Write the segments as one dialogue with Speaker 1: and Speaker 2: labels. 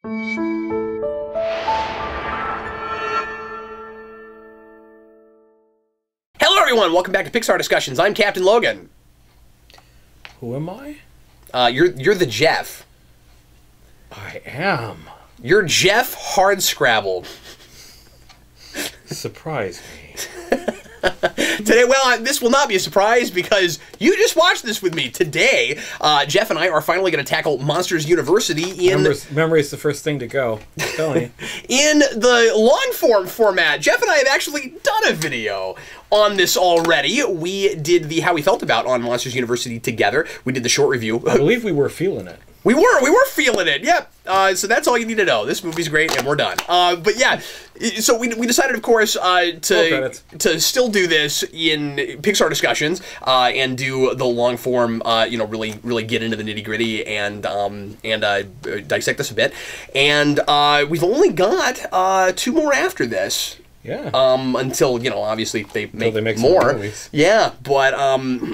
Speaker 1: Hello everyone, welcome back to Pixar Discussions. I'm Captain Logan.
Speaker 2: Who am I?
Speaker 1: You're the Geoff.
Speaker 2: I am.
Speaker 1: You're Geoff Hardscrabble.
Speaker 2: Surprise me.
Speaker 1: Today, well, this will not be a surprise because you just watched this with me. Today, Geoff and I are finally going to tackle Monsters University in...
Speaker 2: Memory is the first thing to go. I'm telling you.
Speaker 1: In the long-form format. Geoff and I have actually done a video on this already. We did the How We Felt About on Monsters University together. We did the short review.
Speaker 2: I believe we were feeling it.
Speaker 1: We were feeling it, yep. So that's all you need to know. This movie's great, and we're done. But yeah, so we decided, of course, to still do this in Pixar Discussions and do the long form, really get into the nitty gritty and dissect this a bit. And we've only got 2 more after this.
Speaker 2: Yeah.
Speaker 1: Until, obviously they make
Speaker 2: more.
Speaker 1: Movies. Yeah, but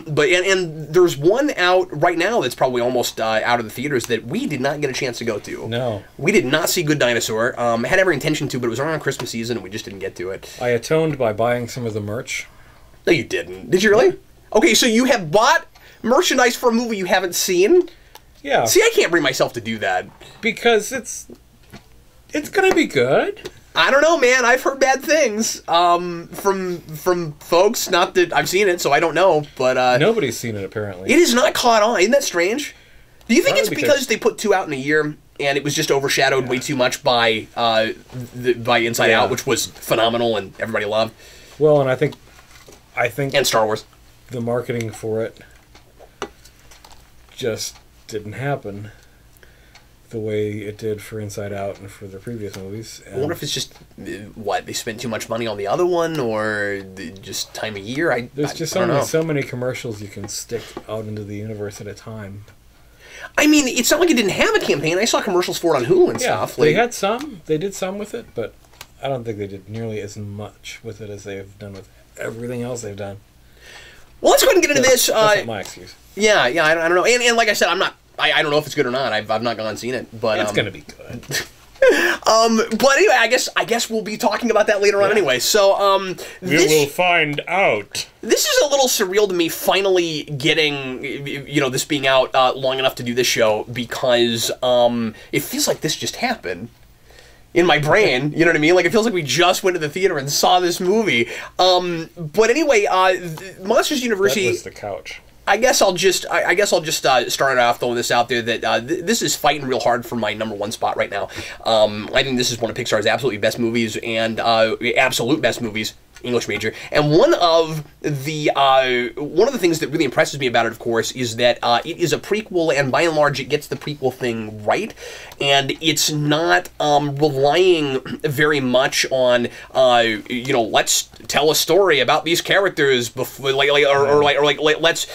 Speaker 1: there's one out right now that's probably almost out of the theaters that we did not get a chance to go to.
Speaker 2: No.
Speaker 1: We did not see Good Dinosaur. Had every intention to, but it was around Christmas season and we just didn't get to it.
Speaker 2: I atoned by buying some of the merch.
Speaker 1: No, you didn't. Did you really? Okay, so you have bought merchandise for a movie you haven't seen?
Speaker 2: Yeah.
Speaker 1: See, I can't bring myself to do that.
Speaker 2: Because it's gonna be good.
Speaker 1: I don't know, man. I've heard bad things from folks. Not that I've seen it, so I don't know. But
Speaker 2: nobody's seen it apparently.
Speaker 1: It is not caught on. Isn't that strange? Do you think it's because they put 2 out in a year and it was just overshadowed way too much by Inside Out, which was phenomenal and everybody loved?
Speaker 2: Well, and I think
Speaker 1: and Star Wars.
Speaker 2: The marketing for it just didn't happen the way it did for Inside Out and for the previous movies.
Speaker 1: I wonder if it's just, they spent too much money on the other one, or just time of year?
Speaker 2: There's just so many commercials you can stick out into the universe at a time.
Speaker 1: I mean, it's not like it didn't have a campaign. I saw commercials for it on Hulu and stuff.
Speaker 2: They had some. They did some with it, but I don't think they did nearly as much with it as they've done with everything else they've done.
Speaker 1: Well, let's go ahead and get into this.
Speaker 2: That's not my excuse.
Speaker 1: Yeah, I don't know. And like I said, I don't know if it's good or not. I've not gone and seen it, but
Speaker 2: it's gonna be good.
Speaker 1: But anyway, I guess we'll be talking about that later on anyway. So
Speaker 2: we will find out.
Speaker 1: This is a little surreal to me. Finally getting this being out long enough to do this show, because it feels like this just happened in my brain. You know what I mean? Like, it feels like we just went to the theater and saw this movie. But anyway, Monsters University.
Speaker 2: That was the couch.
Speaker 1: I guess I'll just start it off throwing this out there that this is fighting real hard for my '1 spot right now. I think this is one of Pixar's absolutely best movies and absolute best movies. English major, and one of the things that really impresses me about it, of course, is that it is a prequel, and by and large, it gets the prequel thing right, and it's not relying very much on let's tell a story about these characters before, let's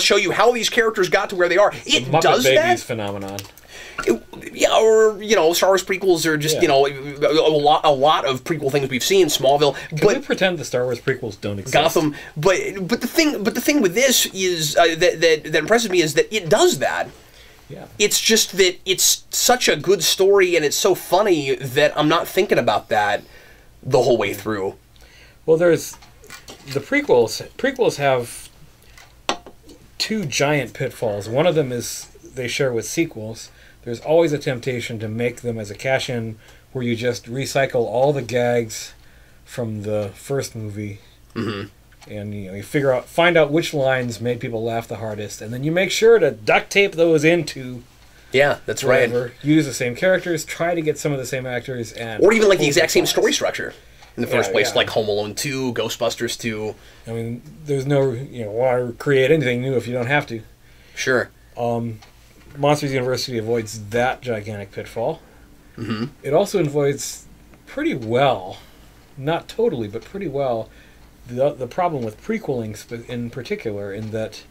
Speaker 1: show you how these characters got to where they are. It does that.
Speaker 2: Babies phenomenon.
Speaker 1: Or Star Wars prequels are just a lot of prequel things we've seen. Smallville,
Speaker 2: but we pretend the Star Wars prequels don't exist.
Speaker 1: Gotham, but the thing with this is that impresses me is that it does that.
Speaker 2: Yeah. It's
Speaker 1: just that it's such a good story and it's so funny that I'm not thinking about that the whole way through.
Speaker 2: Well, there's the prequels. Prequels have 2 giant pitfalls. One of them is they share with sequels. There's always a temptation to make them as a cash-in where you just recycle all the gags from the first movie.
Speaker 1: Mm-hmm.
Speaker 2: And you find out which lines made people laugh the hardest, and then you make sure to duct tape those into.
Speaker 1: Yeah, that's whatever.
Speaker 2: Right. Use the same characters, try to get some of the same actors, and
Speaker 1: or even like the exact same story structure in the first place, like Home Alone 2, Ghostbusters 2.
Speaker 2: I mean, there's no why create anything new if you don't have to.
Speaker 1: Sure.
Speaker 2: Monsters University avoids that gigantic pitfall.
Speaker 1: Mm-hmm.
Speaker 2: It also avoids pretty well, not totally, but pretty well, the problem with prequeling in particular, in that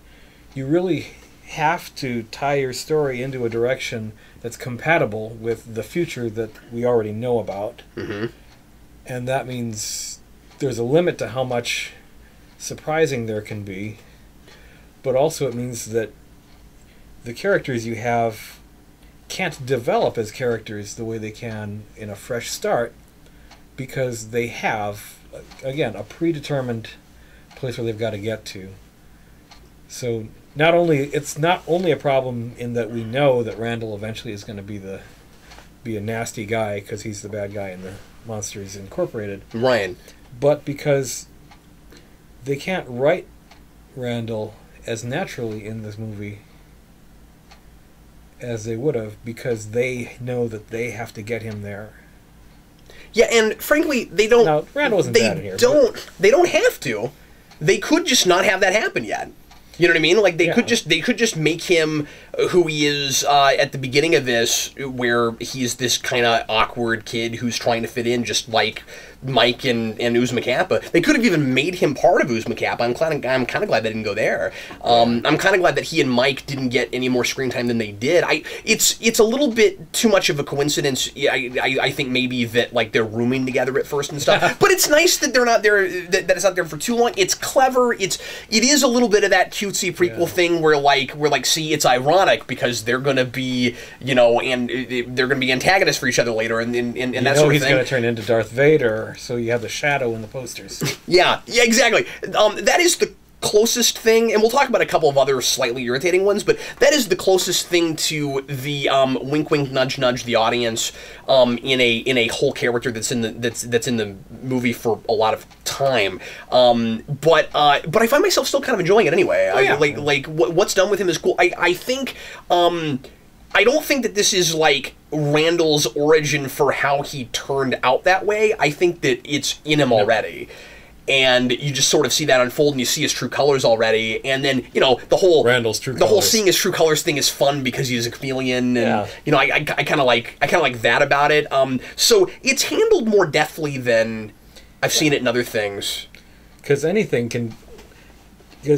Speaker 2: you really have to tie your story into a direction that's compatible with the future that we already know about.
Speaker 1: Mm-hmm.
Speaker 2: And that means there's a limit to how much surprising there can be, but also it means that the characters you have can't develop as characters the way they can in a fresh start because they have, again, a predetermined place where they've got to get to. So it's not only a problem in that we know that Randall eventually is going to be a nasty guy because he's the bad guy in the Monsters Incorporated.
Speaker 1: Ryan.
Speaker 2: But because they can't write Randall as naturally in this movie as they would have because they know that they have to get him there.
Speaker 1: Yeah, and frankly, they don't.
Speaker 2: Now, Randall wasn't bad in here.
Speaker 1: They don't have to. They could just not have that happen yet. You know what I mean? Like they could just make him who he is at the beginning of this, where he's this kind of awkward kid who's trying to fit in, just like Mike and Uzma Kappa. They could have even made him part of Uzma Kappa. I'm kind of glad they didn't go there. I'm kind of glad that he and Mike didn't get any more screen time than they did. It's a little bit too much of a coincidence. I think maybe that like they're rooming together at first and stuff. But it's nice that they're not there. That it's not there for too long. It's clever. It is a little bit of that cutesy prequel thing where see, it's ironic because they're gonna be and they're gonna be antagonists for each other later and that sort of
Speaker 2: he's
Speaker 1: thing.
Speaker 2: Gonna turn into Darth Vader. So you have the shadow in the posters.
Speaker 1: Yeah, exactly. That is the closest thing, and we'll talk about a couple of other slightly irritating ones, but that is the closest thing to the wink, wink, nudge, nudge the audience in a whole character that's in the movie for a lot of time. But I find myself still kind of enjoying it anyway.
Speaker 2: Oh, yeah.
Speaker 1: What's done with him is cool. I think. I don't think that this is like Randall's origin for how he turned out that way. I think that it's in him already. And you just sort of see that unfold, and you see his true colors already. And then the whole
Speaker 2: Randall's true colors.
Speaker 1: Whole seeing his true colors thing is fun because he's a chameleon, and I kind of like that about it. So it's handled more deftly than I've seen it in other things.
Speaker 2: Because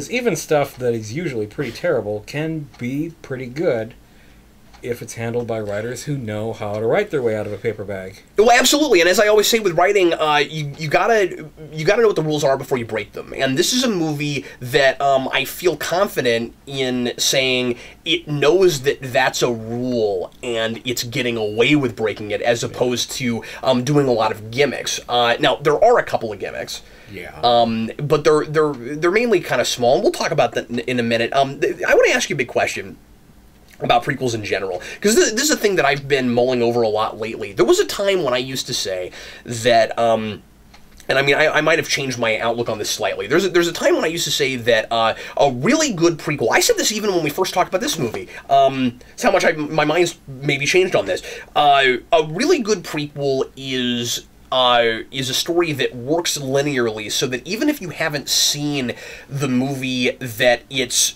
Speaker 2: even stuff that is usually pretty terrible can be pretty good if it's handled by writers who know how to write their way out of a paper bag.
Speaker 1: Well, absolutely, and as I always say with writing, you gotta know what the rules are before you break them. And this is a movie that I feel confident in saying it knows that that's a rule, and it's getting away with breaking it as opposed to doing a lot of gimmicks. Now there are a couple of gimmicks.
Speaker 2: Yeah.
Speaker 1: But they're mainly kind of small. And we'll talk about that in a minute. I want to ask you a big question about prequels in general, because this is a thing that I've been mulling over a lot lately. There was a time when I used to say that, and I mean, I might have changed my outlook on this slightly. There's a time when I used to say that a really good prequel, I said this even when we first talked about this movie, it's how much my mind's maybe changed on this. A really good prequel is a story that works linearly, so that even if you haven't seen the movie that it's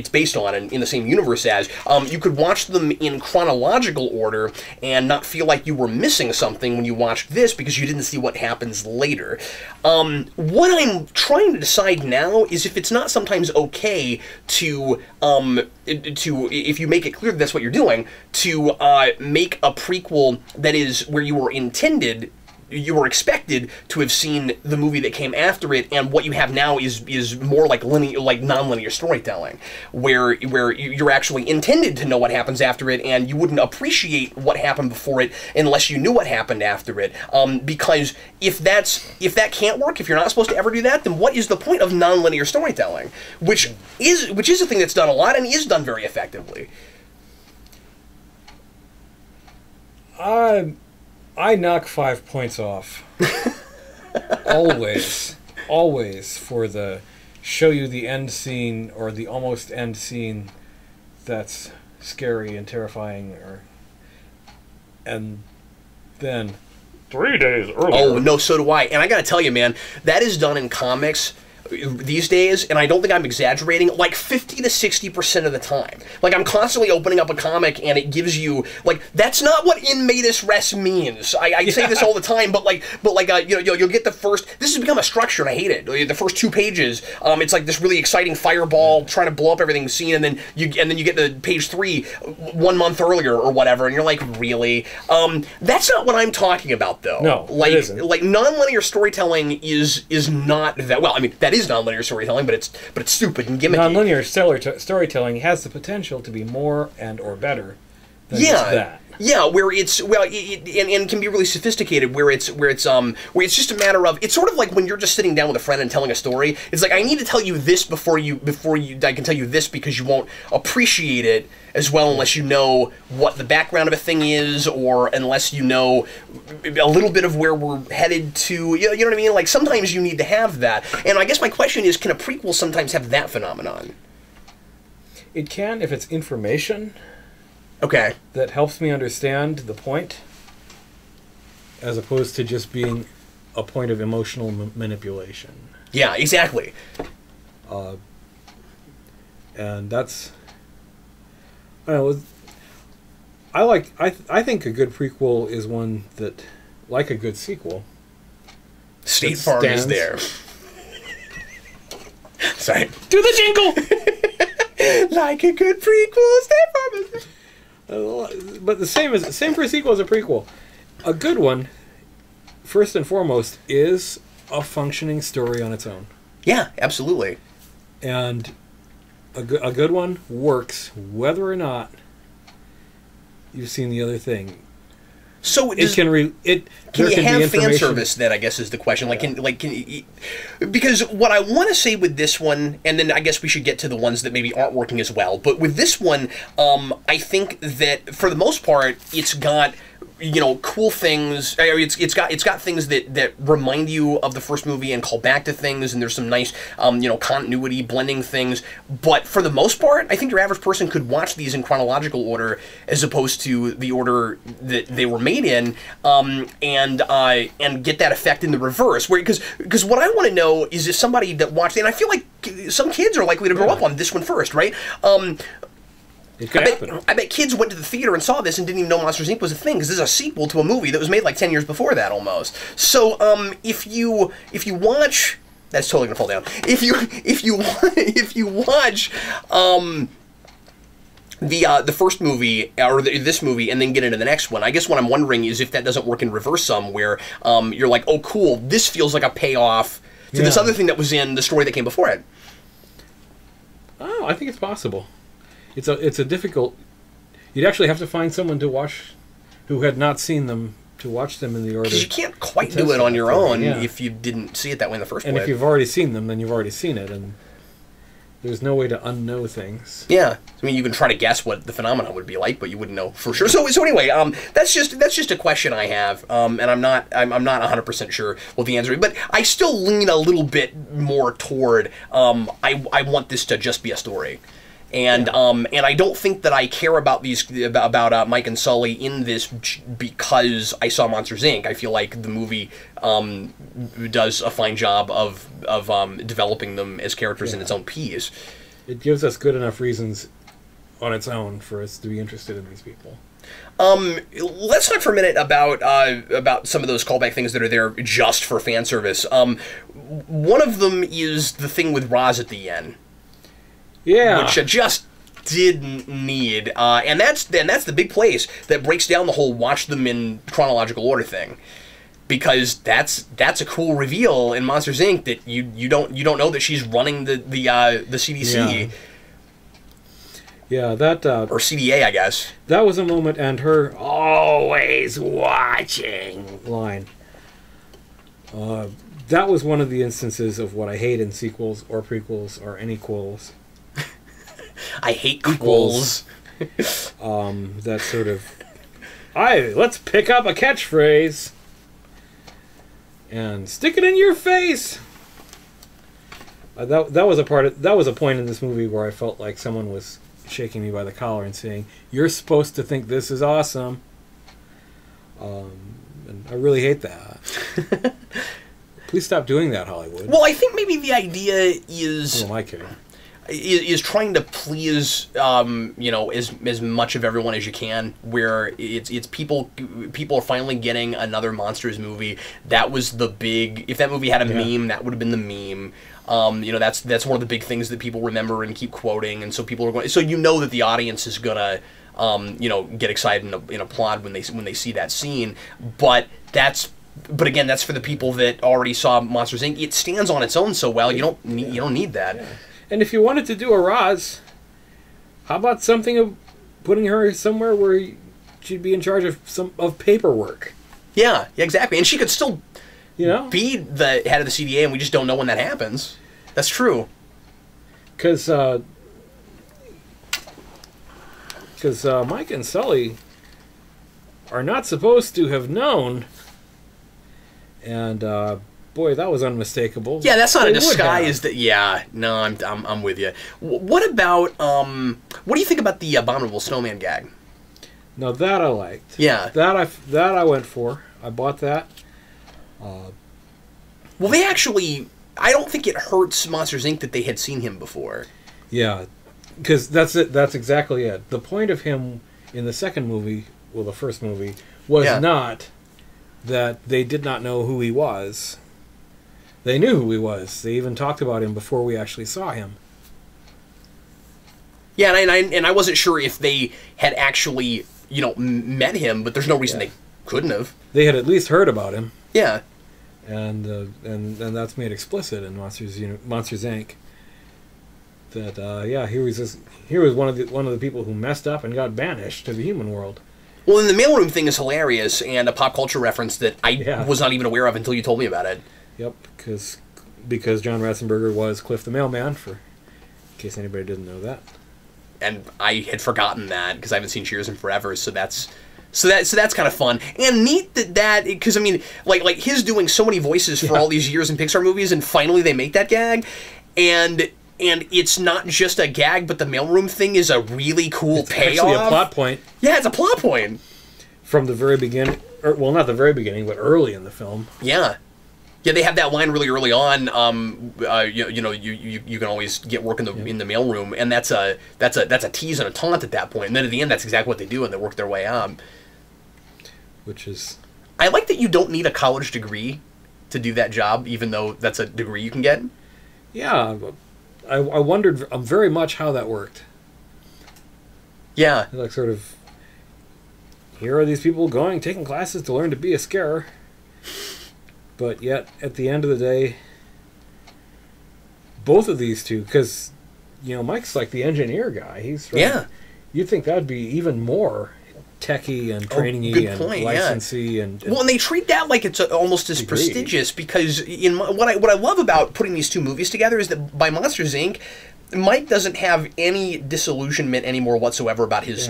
Speaker 1: based on and in the same universe as, you could watch them in chronological order and not feel like you were missing something when you watched this because you didn't see what happens later. What I'm trying to decide now is if it's not sometimes okay to if you make it clear that that's what you're doing, to make a prequel that is where you were expected to have seen the movie that came after it, and what you have now is more like non-linear storytelling, where you're actually intended to know what happens after it, and you wouldn't appreciate what happened before it unless you knew what happened after it. Because if that can't work, if you're not supposed to ever do that, then what is the point of non-linear storytelling, which is a thing that's done a lot and is done very effectively.
Speaker 2: I knock 5 points off. Always for the show you the end scene or the almost end scene that's scary and terrifying, and then 3 days earlier.
Speaker 1: Oh no, so do I. And I gotta tell you, man, that is done in comics these days, and I don't think I'm exaggerating, like 50 to 60% of the time. Like, I'm constantly opening up a comic and it gives you, like, that's not what in medias res means. I say this all the time, but you'll get the first, this has become a structure and I hate it. The first 2 pages, it's like this really exciting fireball trying to blow up everything scene, and then you get to page 3 1 month earlier or whatever, and you're like, really? That's not what I'm talking about, though.
Speaker 2: No, it isn't.
Speaker 1: Like, non-linear storytelling is not that, well, I mean, that is non-linear storytelling, but it's stupid and gimmicky.
Speaker 2: Non-linear storytelling has the potential to be more and or better than just
Speaker 1: Yeah.
Speaker 2: that.
Speaker 1: Yeah, where it's and can be really sophisticated. Where it's just a matter of, it's sort of like when you're just sitting down with a friend and telling a story. It's like, I need to tell you this before you I can tell you this, because you won't appreciate it as well unless you know what the background of a thing is, or unless you know a little bit of where we're headed to. You know what I mean? Like, sometimes you need to have that. And I guess my question is, can a prequel sometimes have that phenomenon?
Speaker 2: It can if it's information.
Speaker 1: Okay.
Speaker 2: That helps me understand the point, as opposed to just being a point of emotional manipulation.
Speaker 1: Yeah, exactly.
Speaker 2: And that's, I don't know, I think a good prequel is one that, like a good sequel,
Speaker 1: State Farm is there. Sorry.
Speaker 2: Do the jingle!
Speaker 1: Like a good prequel, State Farm is there.
Speaker 2: But the same for a sequel as a prequel. A good one, first and foremost, is a functioning story on its own.
Speaker 1: Yeah, absolutely.
Speaker 2: And a good one works whether or not you've seen the other thing.
Speaker 1: So
Speaker 2: it can
Speaker 1: you have fan service then, I guess, is the question. Because what I want to say with this one, and then I guess we should get to the ones that maybe aren't working as well, but with this one, I think that for the most part, it's got, you know, cool things. It's got things that remind you of the first movie and call back to things, and there's some nice you know, continuity, blending things. But for the most part, I think your average person could watch these in chronological order as opposed to the order that they were made in, and get that effect in the reverse. Because what I want to know is if somebody that watched it, and I feel like some kids are likely to grow up on this one first, right?
Speaker 2: It could happen.
Speaker 1: I bet kids went to the theater and saw this and didn't even know Monsters, Inc. was a thing, because this is a sequel to a movie that was made like 10 years before that, almost. So, if you watch... That's totally gonna fall down. If you watch the first movie, or this movie, and then get into the next one, I guess what I'm wondering is if that doesn't work in reverse some, where you're like, oh, cool, this feels like a payoff to this other thing that was in the story that came before it.
Speaker 2: Oh, I think it's possible. It's a difficult... You'd actually have to find someone to watch who had not seen them, to watch them in the order.
Speaker 1: Because you can't quite do it on your own if you didn't see it that way in the first place.
Speaker 2: And if you've already seen them, then you've already seen it, and there's no way to unknow things.
Speaker 1: Yeah, I mean, you can try to guess what the phenomenon would be like, but you wouldn't know for sure. So anyway, that's just a question I have, and I'm not 100% sure what the answer is, but I still lean a little bit more toward I want this to just be a story. And and I don't think that I care about Mike and Sully in this because I saw Monsters, Inc. I feel like the movie does a fine job of developing them as characters in its own piece.
Speaker 2: It gives us good enough reasons on its own for us to be interested in these people.
Speaker 1: Let's talk for a minute about some of those callback things that are there just for fan service. One of them is the thing with Roz at the end.
Speaker 2: Yeah.
Speaker 1: Which I just didn't need. And that's the big place that breaks down the whole watch them in chronological order thing. Because that's a cool reveal in Monsters, Inc. that you don't know that she's running the CDC.
Speaker 2: Yeah, that
Speaker 1: or CDA, I guess.
Speaker 2: That was a moment, and her always watching line. That was one of the instances of what I hate in sequels or prequels or any quills.
Speaker 1: I hate quills.
Speaker 2: That sort of, let's pick up a catchphrase and stick it in your face. That was a point in this movie where I felt like someone was shaking me by the collar and saying, "You're supposed to think this is awesome." And I really hate that. Please stop doing that, Hollywood.
Speaker 1: Well, I think maybe the idea is...
Speaker 2: Who am I kidding?
Speaker 1: Is trying to please, you know, as much of everyone as you can. Where it's people are finally getting another Monsters movie. That was the big. If that movie had a meme, that would have been the meme. You know, that's one of the big things that people remember and keep quoting, and so people are going. So you know that the audience is gonna, you know, get excited and applaud when they see that scene. But again, that's for the people that already saw Monsters, Inc. It stands on its own so well. You don't need that.
Speaker 2: Yeah. And if you wanted to do a Roz, how about something putting her somewhere where she'd be in charge of paperwork.
Speaker 1: Yeah, exactly. And she could still
Speaker 2: Be
Speaker 1: the head of the CDA, and we just don't know when that happens. That's true.
Speaker 2: Because Mike and Sully are not supposed to have known, and boy, that was unmistakable.
Speaker 1: Yeah, that's not a disguise. No, I'm with you. What about what do you think about the abominable snowman gag?
Speaker 2: Now that I liked.
Speaker 1: Yeah,
Speaker 2: that I went for. I bought that.
Speaker 1: Well, they actually, I don't think it hurts Monsters Inc. that they had seen him before.
Speaker 2: Yeah, because that's it. That's exactly it. The point of him in the second movie, well, the first movie, was not that they did not know who he was. They knew who he was. They even talked about him before we actually saw him.
Speaker 1: Yeah, and I wasn't sure if they had actually, met him, but there's no reason they couldn't have.
Speaker 2: They had at least heard about him.
Speaker 1: Yeah.
Speaker 2: And that's made explicit in Monsters Inc. That he was one of the people who messed up and got banished to the human world.
Speaker 1: Well, and the mailroom thing is hilarious and a pop culture reference that I was not even aware of until you told me about it.
Speaker 2: Yep, because John Ratzenberger was Cliff the Mailman, in case anybody didn't know that.
Speaker 1: And I had forgotten that because I haven't seen Cheers in forever, so that's kind of fun and neat that because I mean like his doing so many voices for all these years in Pixar movies, and finally they make that gag, and it's not just a gag, but the mailroom thing is a really cool payoff.
Speaker 2: Actually, a plot point.
Speaker 1: Yeah, it's a plot point
Speaker 2: from the very beginning. Well, not the very beginning, but early in the film.
Speaker 1: Yeah. Yeah, they have that line really early on. You can always get work in the mailroom, and that's a tease and a taunt at that point. And then at the end, that's exactly what they do, and they work their way up.
Speaker 2: Which is,
Speaker 1: I like that you don't need a college degree to do that job, even though that's a degree you can get.
Speaker 2: Yeah, I wondered very much how that worked.
Speaker 1: Yeah,
Speaker 2: like sort of, here are these people taking classes to learn to be a scarer. But yet, at the end of the day, both of these two, because, Mike's like the engineer guy. He's you'd think that would be even more techy and training-y and licensee. And
Speaker 1: well, and they treat that like it's almost as prestigious, because what I love about putting these two movies together is that by Monsters, Inc., Mike doesn't have any disillusionment anymore whatsoever about his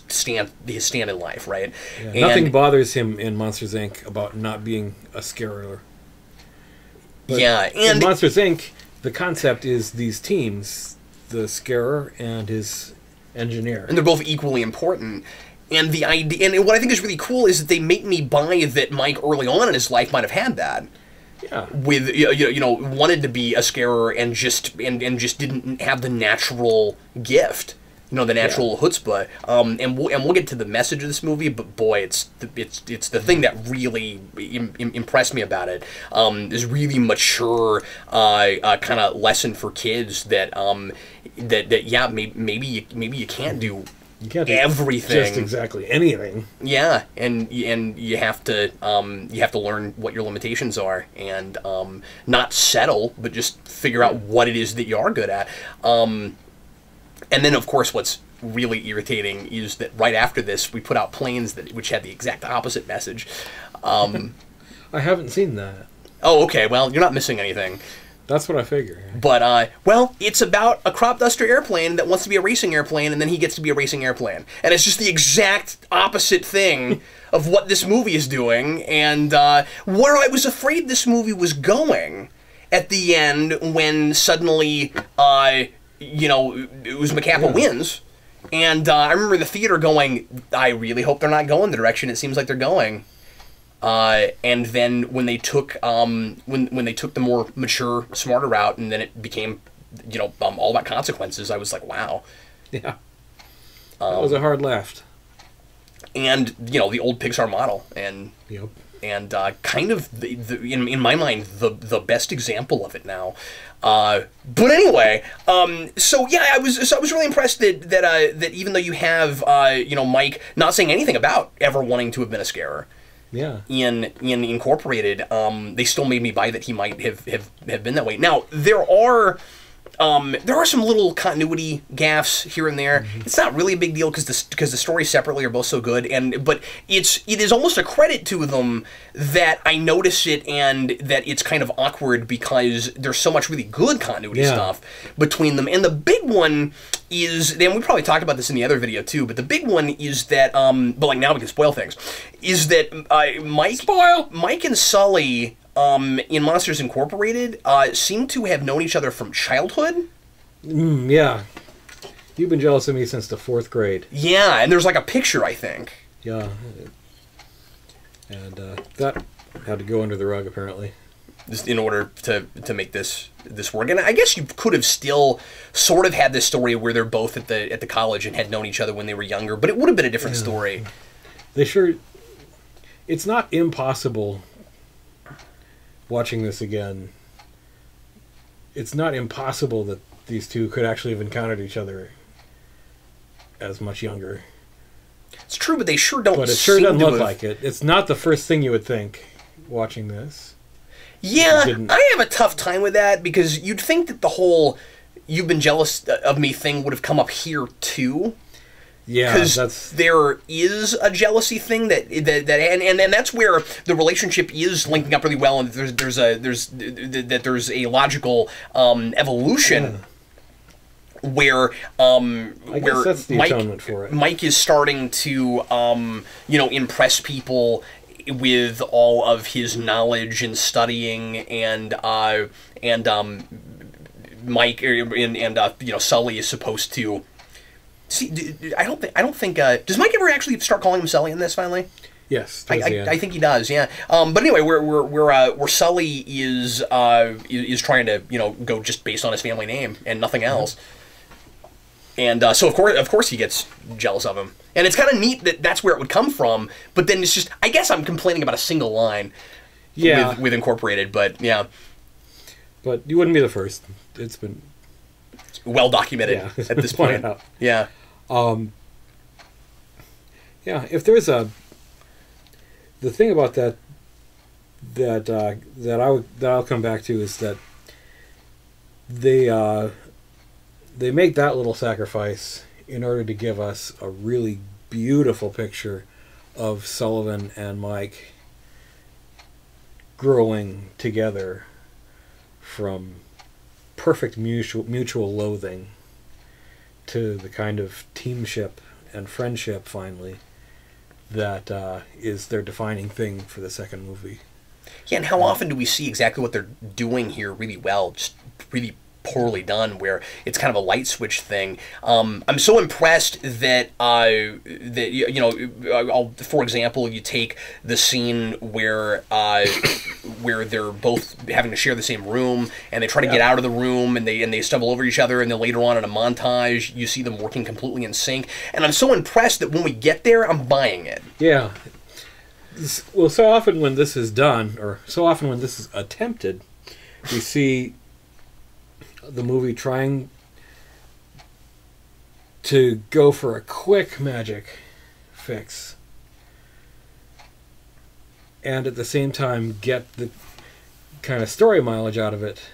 Speaker 1: stand in life, right?
Speaker 2: Yeah. Nothing bothers him in Monsters Inc. about not being a scarer. But
Speaker 1: and
Speaker 2: in Monsters Inc., the concept is these teams, the scarer and his engineer,
Speaker 1: and they're both equally important. And the idea, and what I think is really cool is that they make me buy that Mike early on in his life might have had that.
Speaker 2: Yeah.
Speaker 1: With wanted to be a scarer and just didn't have the natural gift, the natural chutzpah. And we'll get to the message of this movie, but boy, it's the thing that really impressed me about it. Is really mature kind of lesson for kids that maybe you can't do.
Speaker 2: You can't do
Speaker 1: everything,
Speaker 2: just exactly anything.
Speaker 1: Yeah, and you have to learn what your limitations are, and not settle, but just figure out what it is that you are good at. And then, of course, what's really irritating is that right after this, we put out Planes which had the exact opposite message.
Speaker 2: I haven't seen that.
Speaker 1: Oh, okay. Well, you're not missing anything.
Speaker 2: That's what I figure.
Speaker 1: But, it's about a crop duster airplane that wants to be a racing airplane, and then he gets to be a racing airplane. And it's just the exact opposite thing of what this movie is doing, and where I was afraid this movie was going at the end when suddenly, it was Macappa wins. And I remember in the theater going, I really hope they're not going the direction it seems like they're going. And then when they took when they took the more mature, smarter route, and then it became, all about consequences, I was like, wow.
Speaker 2: Yeah. That was a hard left.
Speaker 1: And the old Pixar model, and
Speaker 2: yep.
Speaker 1: And kind of in my mind the best example of it now. But anyway, so yeah, I was really impressed that even though you have Mike not saying anything about ever wanting to have been a scarer.
Speaker 2: Yeah.
Speaker 1: In Incorporated, they still made me buy that he might have been that way. Now, there are there are some little continuity gaffes here and there. It's not really a big deal because the stories separately are both so good, but it is almost a credit to them that I notice it and that it's kind of awkward because there's so much really good continuity stuff between them. And the big one is, and we probably talked about this in the other video too, but the big one is that, but like now we can spoil things, is that Mike and Sully in Monsters Incorporated seem to have known each other from childhood.
Speaker 2: Yeah. You've been jealous of me since the 4th grade.
Speaker 1: Yeah, and there's like a picture, I think.
Speaker 2: Yeah. And that had to go under the rug, apparently.
Speaker 1: Just in order to make this work. And I guess you could have still sort of had this story where they're both at the college and had known each other when they were younger, but it would have been a different story.
Speaker 2: They sure... It's not impossible, watching this again, it's not impossible that these two could actually have encountered each other as much younger.
Speaker 1: It's true, but they sure don't.
Speaker 2: But it sure doesn't look like it. It's not the first thing you would think watching this.
Speaker 1: Yeah, I have a tough time with that because you'd think that the whole "you've been jealous of me" thing would have come up here too.
Speaker 2: Yeah,
Speaker 1: because there is a jealousy thing and that's where the relationship is linking up really well, and there's a logical evolution where
Speaker 2: I guess that's the atonement for it.
Speaker 1: Mike is starting to impress people with all of his knowledge and studying, and Mike and Sully is supposed to. See, I don't think. Does Mike ever actually start calling him Sully in this finally?
Speaker 2: Yes,
Speaker 1: I think he does. Yeah. But anyway, where Sully is trying to go just based on his family name and nothing else, and so of course he gets jealous of him, and it's kind of neat that that's where it would come from. But then it's just, I guess I'm complaining about a single line. Yeah. With Incorporated, but yeah.
Speaker 2: But you wouldn't be the first. It's been
Speaker 1: well documented at this point. Yeah.
Speaker 2: If there's the thing about that I'll come back to is that they make that little sacrifice in order to give us a really beautiful picture of Sullivan and Mike growing together from perfect mutual loathing to the kind of teamship and friendship finally that is their defining thing for the second movie.
Speaker 1: Yeah, and how often do we see exactly what they're doing here really well, just really poorly done, where it's kind of a light switch thing. I'm so impressed that for example, you take the scene where they're both having to share the same room, and they try to get out of the room, and they stumble over each other, and then later on in a montage, you see them working completely in sync. And I'm so impressed that when we get there, I'm buying it.
Speaker 2: Yeah. Well, so often when this is done, or so often when this is attempted, you see the movie trying to go for a quick magic fix and at the same time get the kind of story mileage out of it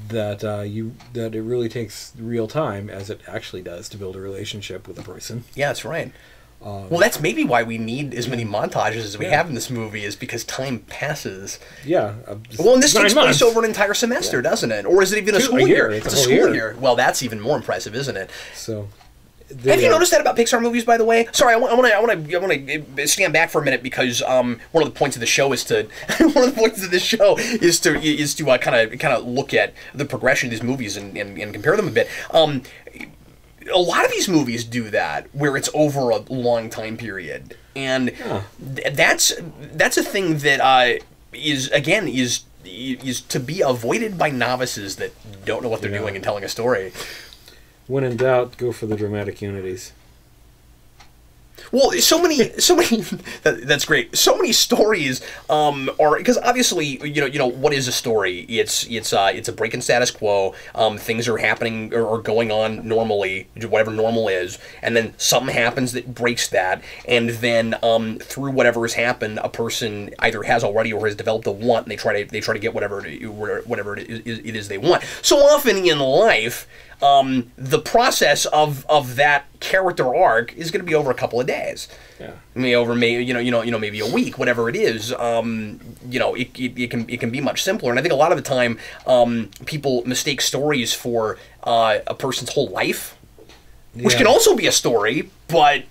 Speaker 2: that that it really takes real time, as it actually does, to build a relationship with a person.
Speaker 1: Yeah, that's right. Well, that's maybe why we need as many montages as we have in this movie, is because time passes.
Speaker 2: Yeah.
Speaker 1: Well, and this takes place over an entire semester, doesn't it? Or is it even a school year? It's a school year. Well, that's even more impressive, isn't it?
Speaker 2: So,
Speaker 1: have you noticed that about Pixar movies, by the way? Sorry, I want to stand back for a minute because one of the points of the show is to kind of look at the progression of these movies and compare them a bit. A lot of these movies do that, where it's over a long time period, and that's a thing that is to be avoided by novices that don't know what they're doing in telling a story.
Speaker 2: When in doubt, go for the dramatic unities.
Speaker 1: Well, so many. That's great. So many stories are because obviously you know what is a story? It's a break in status quo. Things are happening or going on normally, whatever normal is, and then something happens that breaks that, and then through whatever has happened, a person either has already or has developed a want, and they try to get whatever it is they want. So often in life. The process of that character arc is going to be over a couple of days.
Speaker 2: Yeah.
Speaker 1: Maybe over maybe a week, whatever it is. It can be much simpler, and I think a lot of the time people mistake stories for a person's whole life, which can also be a story, but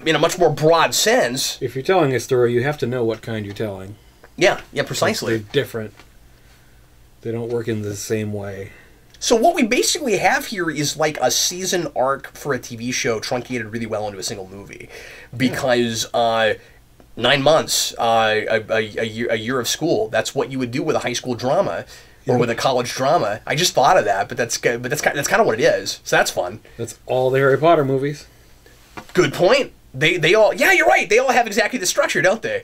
Speaker 1: in a much more broad sense.
Speaker 2: If you're telling a story, you have to know what kind you're telling.
Speaker 1: Yeah, precisely.
Speaker 2: They're different. They don't work in the same way.
Speaker 1: So what we basically have here is like a season arc for a TV show truncated really well into a single movie, because 9 months, a year of school—that's what you would do with a high school drama or with a college drama. I just thought of that, but that's kind of what it is. So that's fun.
Speaker 2: That's all the Harry Potter movies.
Speaker 1: Good point. They all you're right. They all have exactly the structure, don't they?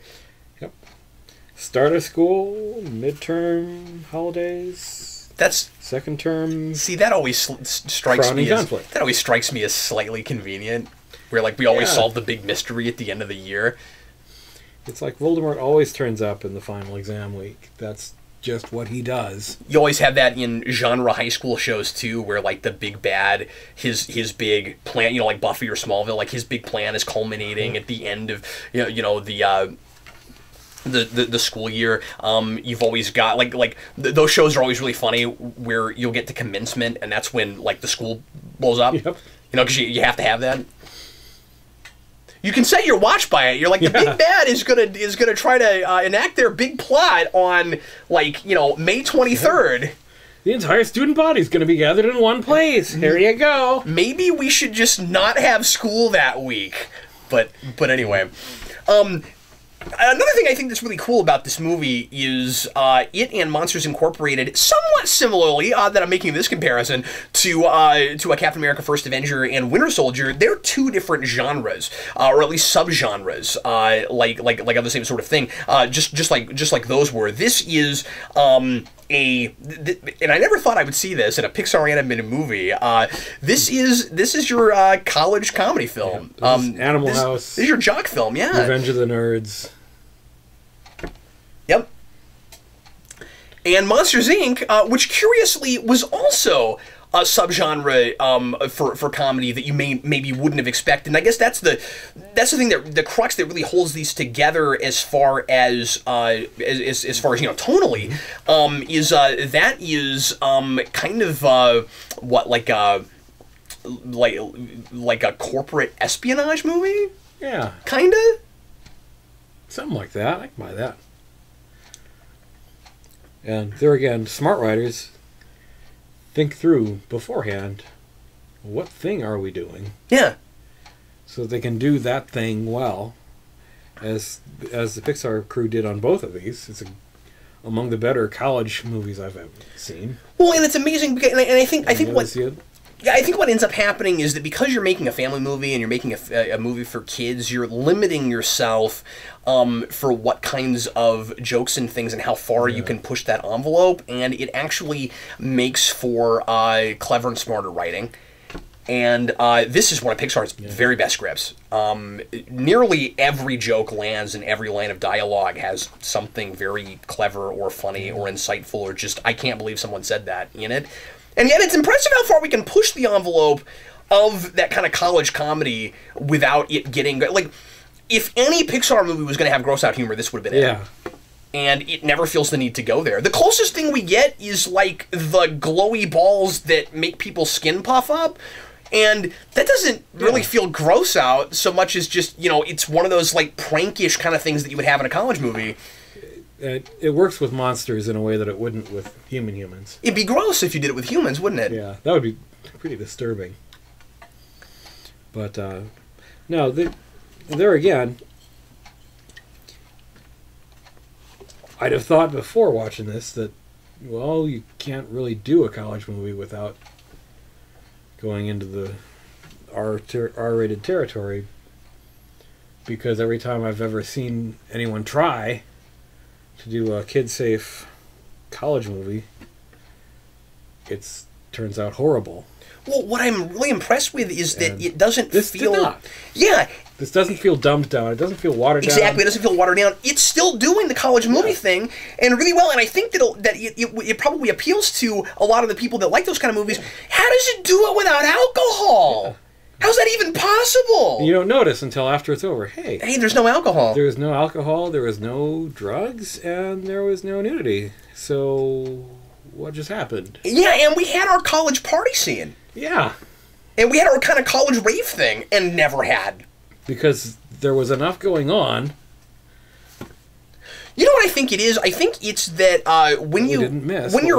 Speaker 2: Yep. Start of school, midterm, holidays.
Speaker 1: That's
Speaker 2: second term.
Speaker 1: See, that always strikes me as
Speaker 2: conflict.
Speaker 1: That always strikes me as slightly convenient. Where like we always solve the big mystery at the end of the year.
Speaker 2: It's like Voldemort always turns up in the final exam week. That's just what he does.
Speaker 1: You always have that in genre high school shows too, where like the big bad, his big plan, like Buffy or Smallville, like his big plan is culminating at the end of the school year. You've always got like those shows are always really funny where you'll get to commencement and that's when like the school blows up.
Speaker 2: Yep.
Speaker 1: Because you have to have that. You can set your watch by it. You're like the big bad is gonna try to enact their big plot on like May 23rd.
Speaker 2: The entire student body is going to be gathered in one place. Here you go.
Speaker 1: Maybe we should just not have school that week. But anyway. Another thing I think that's really cool about this movie is it and Monsters Incorporated, somewhat similarly, that I'm making this comparison to a Captain America: First Avenger and Winter Soldier. They're two different genres, or at least subgenres, like of the same sort of thing. Just like those were. This is and I never thought I would see this in a Pixar animated movie. This is your college comedy film.
Speaker 2: Yeah, Animal House.
Speaker 1: This is your jock film, yeah.
Speaker 2: Revenge of the Nerds.
Speaker 1: Yep. And Monsters, Inc., which curiously was also a subgenre for comedy that you maybe wouldn't have expected. And I guess that's the thing the crux that really holds these together as far as tonally is kind of what like a corporate espionage movie.
Speaker 2: Yeah.
Speaker 1: Kinda.
Speaker 2: Something like that. I can buy that. And there again, smart writers think through beforehand, what thing are we doing?
Speaker 1: Yeah.
Speaker 2: So they can do that thing well, as the Pixar crew did on both of these. It's among the better college movies I've ever seen.
Speaker 1: Well, and it's amazing because, and I think what.
Speaker 2: Yeah,
Speaker 1: I think what ends up happening is that because you're making a family movie and you're making a movie for kids, you're limiting yourself for what kinds of jokes and things and how far you can push that envelope, and it actually makes for clever and smarter writing. And this is one of Pixar's very best scripts. Nearly every joke lands and every line of dialogue has something very clever or funny or insightful or just, I can't believe someone said that in it. And yet it's impressive how far we can push the envelope of that kind of college comedy without it getting... Like, if any Pixar movie was going to have gross-out humor, this would have been it. And it never feels the need to go there. The closest thing we get is, like, the glowy balls that make people's skin puff up. And that doesn't really feel gross out so much as just, it's one of those, like, prankish kind of things that you would have in a college movie.
Speaker 2: It works with monsters in a way that it wouldn't with humans.
Speaker 1: It'd be gross if you did it with humans, wouldn't it?
Speaker 2: Yeah, that would be pretty disturbing. But, no, there again, I'd have thought before watching this that, well, you can't really do a college movie without going into the R-rated territory, because every time I've ever seen anyone try to do a kid-safe college movie, it turns out horrible.
Speaker 1: Well, what I'm really impressed with is that it doesn't
Speaker 2: this
Speaker 1: feel...
Speaker 2: did not.
Speaker 1: Yeah.
Speaker 2: This doesn't feel dumbed down. It doesn't feel watered down.
Speaker 1: Exactly. It doesn't feel watered down. It's still doing the college movie thing, and really well, and I think that it probably appeals to a lot of the people that like those kind of movies. How does it do it without alcohol? Yeah. How's that even possible?
Speaker 2: You don't notice until after it's over. Hey,
Speaker 1: there's no alcohol.
Speaker 2: There was no alcohol, there was no drugs, and there was no nudity. So, what just happened?
Speaker 1: Yeah, and we had our college party scene.
Speaker 2: Yeah.
Speaker 1: And we had our kind of college rave thing, and never had.
Speaker 2: Because there was enough going on.
Speaker 1: You know what I think it is? I think it's that when you're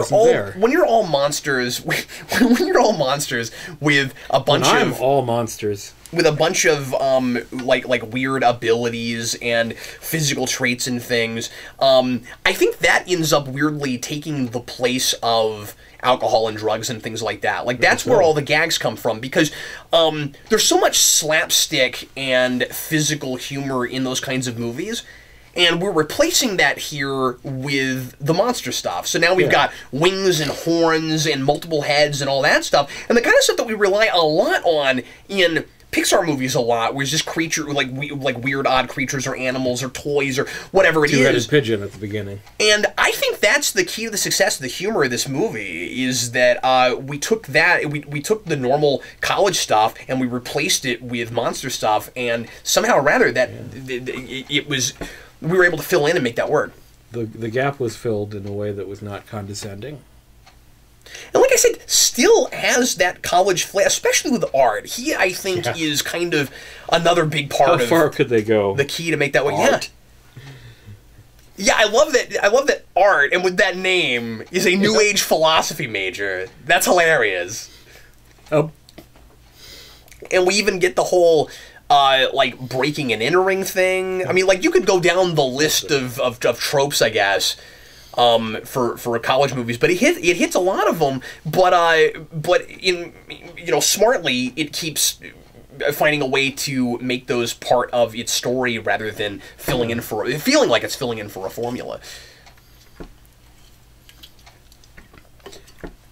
Speaker 1: all monsters, when you're all monsters with a bunch with a bunch of like weird abilities and physical traits and things, I think that ends up weirdly taking the place of alcohol and drugs and things like that. Like, that's where all the gags come from, because there's so much slapstick and physical humor in those kinds of movies. And we're replacing that here with the monster stuff. So now we've got wings and horns and multiple heads and all that stuff. And the kind of stuff that we rely a lot on in Pixar movies a lot, where it's just like weird, odd creatures or animals or toys or whatever it is.
Speaker 2: Two-headed pigeon at the beginning.
Speaker 1: And I think that's the key to the success of the humor of this movie, is that we took the normal college stuff and we replaced it with monster stuff, and somehow or rather that we were able to fill in and make that work.
Speaker 2: The gap was filled in a way that was not condescending.
Speaker 1: And like I said, still has that college flair, especially with art. He, I think, is kind of another big part of...
Speaker 2: How far could they go?
Speaker 1: The key to make that work.
Speaker 2: Art.
Speaker 1: Yeah, I love that Art, and with that name, is a New Age philosophy major. That's hilarious.
Speaker 2: Oh.
Speaker 1: And we even get the whole... like breaking and entering thing. I mean, like, you could go down the list of tropes, I guess, for college movies, but it hits a lot of them. But in smartly, it keeps finding a way to make those part of its story rather than feeling like it's filling in for a formula.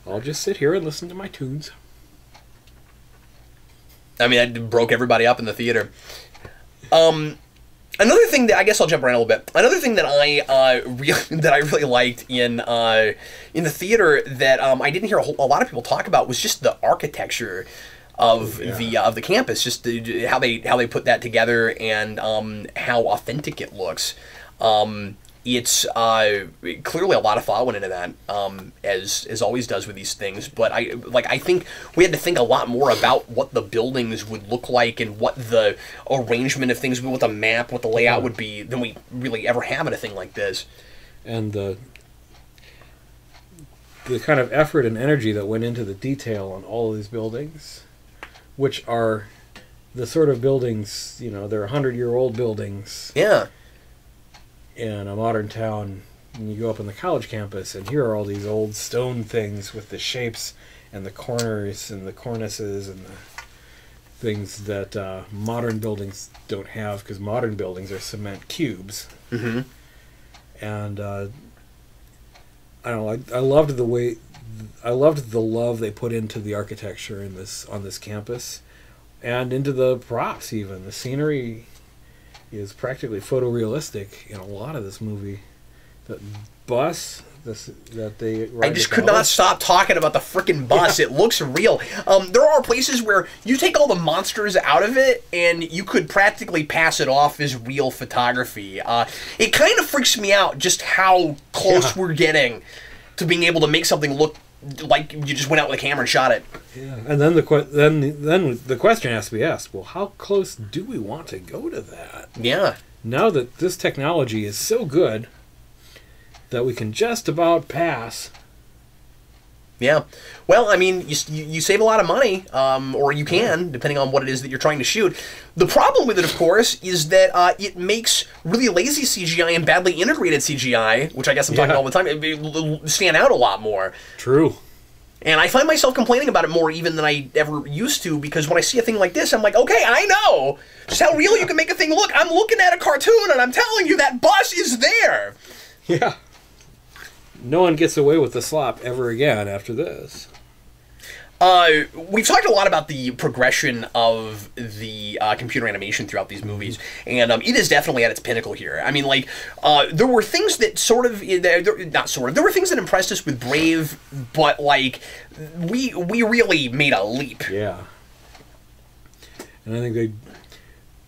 Speaker 2: I'll just sit here and listen to my tunes.
Speaker 1: I mean, that broke everybody up in the theater. Another thing that I guess I'll jump around a little bit. Another thing that I really liked in the theater that I didn't hear a lot of people talk about was just the architecture of the campus, just how they put that together and how authentic it looks. It's clearly a lot of thought went into that, as always does with these things. But I think we had to think a lot more about what the buildings would look like and what the arrangement of things, what the map, what the layout would be, than we really ever have in a thing like this.
Speaker 2: And the kind of effort and energy that went into the detail on all of these buildings, which are the sort of buildings, they're 100-year-old buildings.
Speaker 1: Yeah.
Speaker 2: In a modern town, and you go up on the college campus, and here are all these old stone things with the shapes and the corners and the cornices and the things that modern buildings don't have, because modern buildings are cement cubes.
Speaker 1: Mm-hmm.
Speaker 2: And I don't know, I loved the love they put into the architecture on this campus, and into the props. Even the scenery is practically photorealistic in a lot of this movie. The bus that they ride,
Speaker 1: I just could not stop talking about the frickin' bus. Yeah. It looks real. There are places where you take all the monsters out of it and you could practically pass it off as real photography. It kind of freaks me out just how close we're getting to being able to make something look like you just went out with a camera and shot it.
Speaker 2: Yeah, and then the question has to be asked, well, how close do we want to go to that?
Speaker 1: Yeah.
Speaker 2: Now that this technology is so good that we can just about pass.
Speaker 1: Yeah. Well, I mean, you save a lot of money, or you can, depending on what it is that you're trying to shoot. The problem with it, of course, is that it makes really lazy CGI and badly integrated CGI, which I guess I'm talking all the time, stand out a lot more.
Speaker 2: True.
Speaker 1: And I find myself complaining about it more even than I ever used to, because when I see a thing like this, I'm like, okay, I know just how real you can make a thing look. I'm looking at a cartoon, and I'm telling you that bus is there.
Speaker 2: Yeah. No one gets away with the slop ever again after this.
Speaker 1: We've talked a lot about the progression of the computer animation throughout these movies, and it is definitely at its pinnacle here. I mean, like, there were things that there were things that impressed us with Brave, but, like, we really made a leap.
Speaker 2: Yeah. And I think they...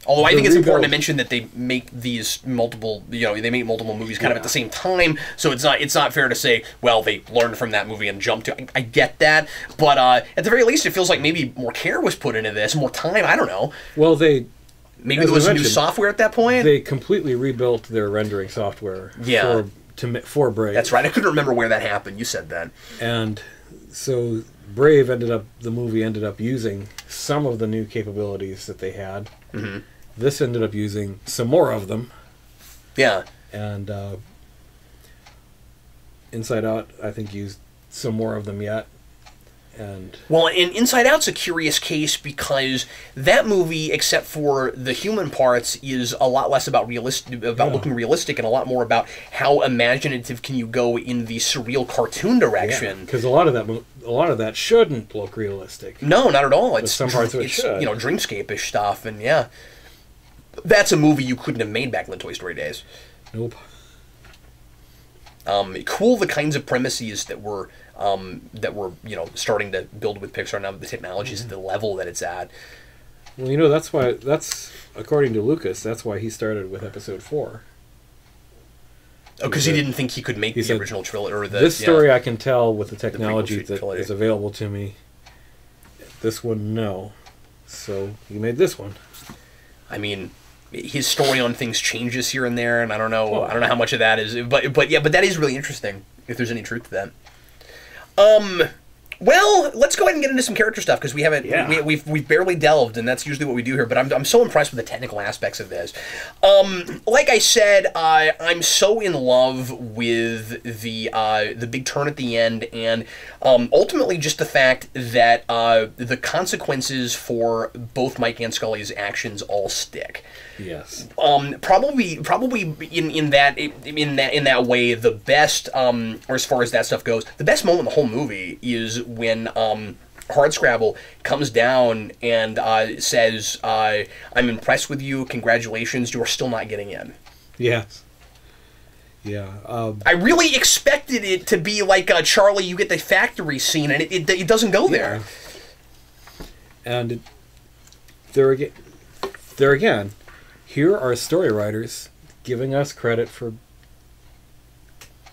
Speaker 1: Although I think it's important to mention that they make these multiple, they make multiple movies kind of at the same time, so it's not fair to say, well, they learned from that movie and jumped to. I get that, but at the very least, it feels like maybe more care was put into this, more time. I don't know.
Speaker 2: Well,
Speaker 1: maybe there was new software at that point.
Speaker 2: They completely rebuilt their rendering software.
Speaker 1: Yeah.
Speaker 2: For Brave.
Speaker 1: That's right. I couldn't remember where that happened. You said that.
Speaker 2: And so Brave the movie ended up using some of the new capabilities that they had. Mm-hmm. This ended up using some more of them.
Speaker 1: Yeah.
Speaker 2: And Inside Out, I think, used some more of them yet. And
Speaker 1: Inside Out's a curious case because that movie, except for the human parts, is a lot less about looking realistic and a lot more about how imaginative can you go in the surreal cartoon direction.
Speaker 2: Because a lot of that shouldn't look realistic.
Speaker 1: No, not at all.
Speaker 2: But some parts of it should.
Speaker 1: Dreamscape-ish stuff, and yeah. That's a movie you couldn't have made back in the Toy Story days.
Speaker 2: Nope.
Speaker 1: Cool, the kinds of premises that were starting to build with Pixar now. The technology is at the level that it's at.
Speaker 2: Well, that's according to Lucas. That's why he started with Episode 4.
Speaker 1: Oh, because he didn't think he could make the original trilogy or
Speaker 2: this story. I can tell with the technology that is available to me. This one, no. So he made this one.
Speaker 1: I mean, his story on things changes here and there, and I don't know how much of that is, but that is really interesting, if there's any truth to that. Well, let's go ahead and get into some character stuff, because we haven't, we've barely delved, and that's usually what we do here, but I'm so impressed with the technical aspects of this. Like I said, I'm so in love with the big turn at the end, and ultimately just the fact that the consequences for both Mike and Scully's actions all stick.
Speaker 2: Yes.
Speaker 1: Probably in that way, the best, or as far as that stuff goes, the best moment in the whole movie is when Hardscrabble comes down and says, "I'm impressed with you. Congratulations. You are still not getting in."
Speaker 2: Yes. Yeah.
Speaker 1: I really expected it to be like Charlie, you get the factory scene, and it doesn't go there.
Speaker 2: And there again. Here are story writers giving us credit for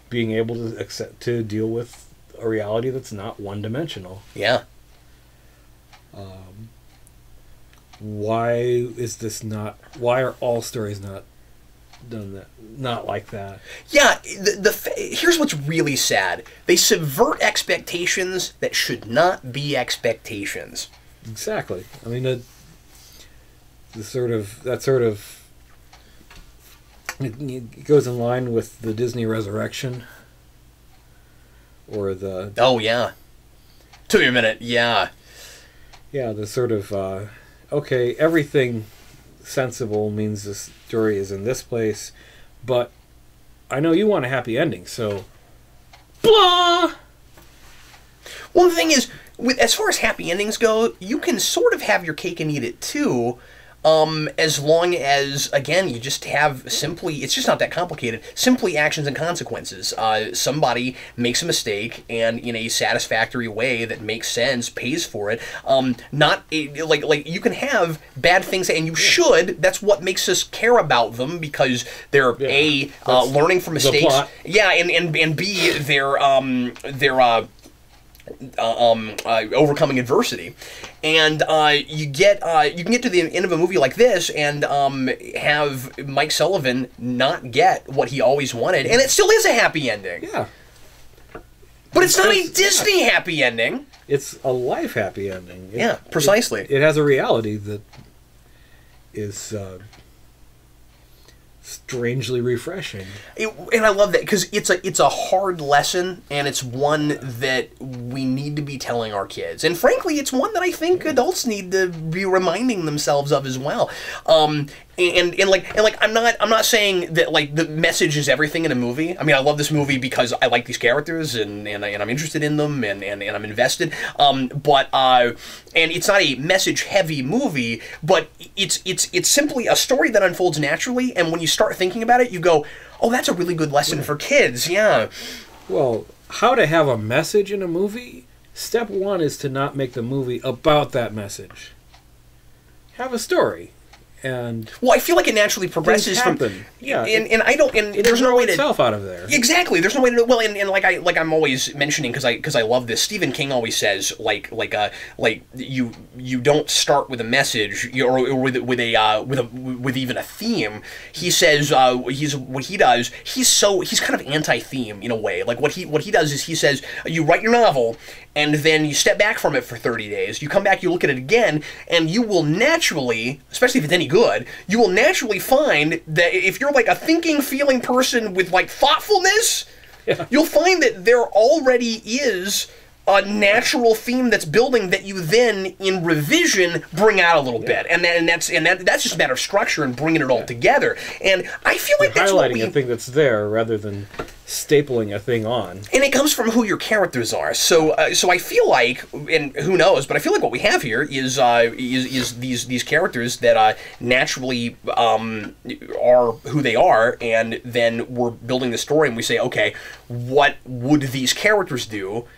Speaker 2: being able to deal with a reality that's not one-dimensional.
Speaker 1: Yeah.
Speaker 2: Why are all stories not done that? Not like that?
Speaker 1: Yeah. Here's what's really sad. They subvert expectations that should not be expectations.
Speaker 2: Exactly. I mean, it goes in line with the Disney Resurrection, or the...
Speaker 1: Oh, yeah. Took me a minute, yeah.
Speaker 2: Yeah, the sort of, okay, everything sensible means the story is in this place, but I know you want a happy ending, so... Blah!
Speaker 1: Well, the thing is, as far as happy endings go, you can sort of have your cake and eat it, too. As long as, again, you just have it's just not that complicated, simply actions and consequences. Somebody makes a mistake and in a satisfactory way that makes sense, pays for it. Like you can have bad things, and you should. That's what makes us care about them, because they're learning from mistakes. Yeah, and B, they're overcoming adversity, and you can get to the end of a movie like this and have Mike Sullivan not get what he always wanted, and it still is a happy ending.
Speaker 2: Yeah,
Speaker 1: but it's not a Disney happy ending.
Speaker 2: It's a life happy ending.
Speaker 1: Yeah, precisely.
Speaker 2: It has a reality that is strangely refreshing.
Speaker 1: And I love that because it's a hard lesson, and it's one that we need to be telling our kids. And frankly, it's one that I think adults need to be reminding themselves of as well. And I'm not saying that like the message is everything in a movie. I mean, I love this movie because I like these characters and I'm interested in them and I'm invested. And it's not a message heavy movie, but it's simply a story that unfolds naturally. And when you start thinking about it, you go, oh, that's a really good lesson for kids. Yeah.
Speaker 2: Well, how to have a message in a movie? Step one is to not make the movie about that message. Have a story. And
Speaker 1: well, I feel like it naturally progresses from
Speaker 2: yeah,
Speaker 1: and I don't and there's no way to
Speaker 2: itself out of there.
Speaker 1: Exactly, there's no way to well and like I'm always mentioning because I love this. Stephen King always says like you don't start with a message or with even a theme. He says he's kind of anti-theme in a way. Like what he does is he says you write your novel and then you step back from it for 30 days. You come back, you look at it again, and you will naturally, especially if it's any good, you will naturally find that if you're like a thinking, feeling person with like thoughtfulness, you'll find that there already is a natural theme that's building that you then in revision bring out a little bit, and that's just a matter of structure and bringing it all together. And I feel like that's
Speaker 2: highlighting a thing that's there rather than stapling a thing on.
Speaker 1: And it comes from who your characters are. So I feel like, and who knows, but I feel like what we have here is these characters that naturally are who they are, and then we're building the story and we say, okay, what would these characters do?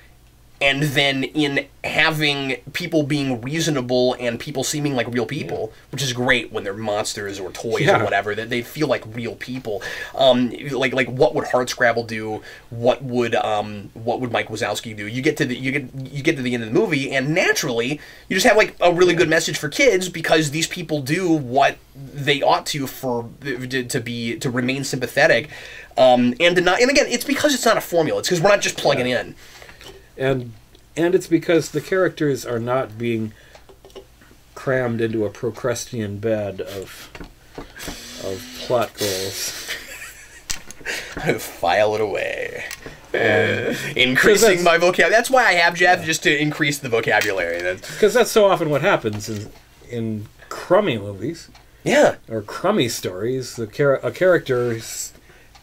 Speaker 1: And then in having people being reasonable and people seeming like real people, which is great when they're monsters or toys or whatever, that they feel like real people. Like what would Hardscrabble do? What would Mike Wazowski do? You get to the end of the movie, and naturally you just have like a really good message for kids because these people do what they ought to to remain sympathetic, and again, it's because it's not a formula. It's because we're not just plugging in.
Speaker 2: And it's because the characters are not being crammed into a Procrustean bed of plot goals.
Speaker 1: File it away. Increasing my vocabulary. That's why I have Geoff, just to increase the vocabulary.
Speaker 2: Because that's so often what happens in crummy movies.
Speaker 1: Yeah.
Speaker 2: Or crummy stories. A character,